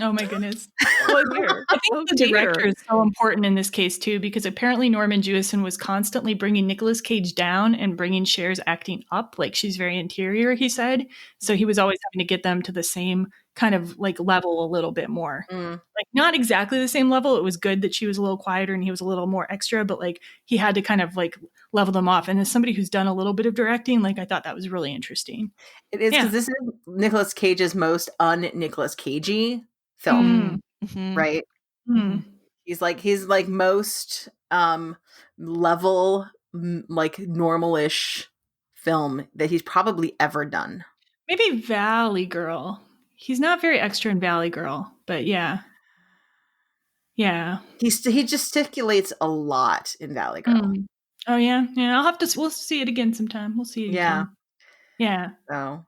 S1: Oh my goodness. Well, I think the director is so important in this case too, because apparently Norman Jewison was constantly bringing Nicolas Cage down and bringing Cher's acting up. Like she's very interior, he said. So he was always having to get them to the same kind of like level a little bit more. Like not exactly the same level. It was good that she was a little quieter and he was a little more extra, but like he had to kind of like level them off. And as somebody who's done a little bit of directing, like I thought that was really interesting.
S2: It is because this is Nicolas Cage's most un-Nicolas Cagey film, right? He's like most level, like normalish film that he's probably ever done.
S1: Maybe Valley Girl. He's not very extra in Valley Girl, but yeah.
S2: He gesticulates a lot in Valley Girl.
S1: Oh yeah. We'll see it again sometime. We'll see it again. Yeah.
S2: So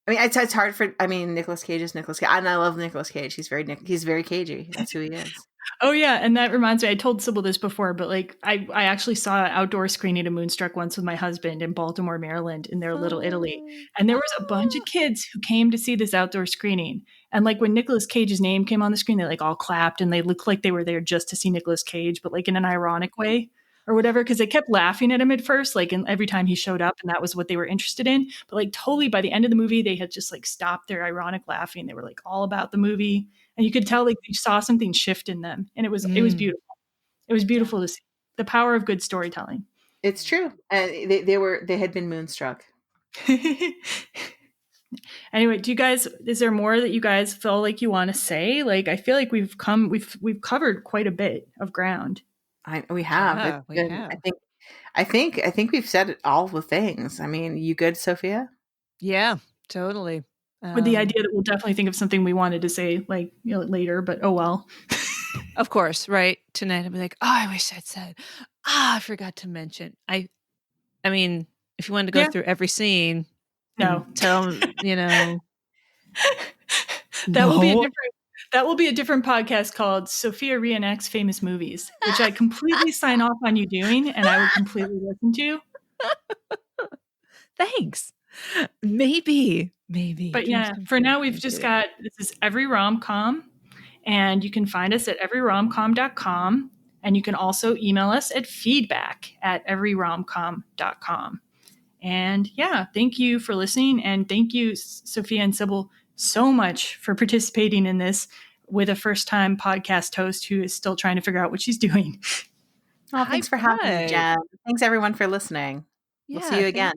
S2: I mean, it's hard for. I mean, Nicolas Cage is Nicolas Cage, and I love Nicolas Cage. He's very cagey. That's who he is.
S1: Oh yeah, and that reminds me. I told Cybil this before, but like I actually saw an outdoor screening of Moonstruck once with my husband in Baltimore, Maryland, in their Little Italy, and there was a bunch of kids who came to see this outdoor screening. And like when Nicolas Cage's name came on the screen, they like all clapped and they looked like they were there just to see Nicolas Cage, but like in an ironic way. Or whatever, because they kept laughing at him at first, like and every time he showed up, and that was what they were interested in. But like totally by the end of the movie, they had just like stopped their ironic laughing. They were like all about the movie, and you could tell like you saw something shift in them, and it was beautiful. It was beautiful to see the power of good storytelling.
S2: It's true, and they had been moonstruck.
S1: Anyway, is there more that you guys feel like you want to say? Like I feel like we've covered quite a bit of ground.
S2: We have.
S3: Yeah, we have.
S2: I think we've said all the things. I mean, you good, Sophia?
S3: Yeah, totally.
S1: With the idea that we'll definitely think of something we wanted to say like later, but oh well.
S3: Of course, right? Tonight I'll be like, oh, I wish I'd said. I forgot to mention. I mean, if you wanted to go through every scene,
S1: no,
S3: tell
S1: That will be a different podcast called Sophia Reenacts Famous Movies, which I completely sign off on you doing, and I will completely listen to.
S3: Thanks. Maybe.
S1: But yeah, for now we've just got, this is Every Rom Com, and you can find us at everyromcom.com, and you can also email us at feedback@everyromcom.com. And yeah, thank you for listening, and thank you, Sophia and Cybil, so much for participating in this with a first-time podcast host who is still trying to figure out what she's doing.
S2: Oh, thanks for having me, Jen. Thanks everyone for listening. We'll see you again.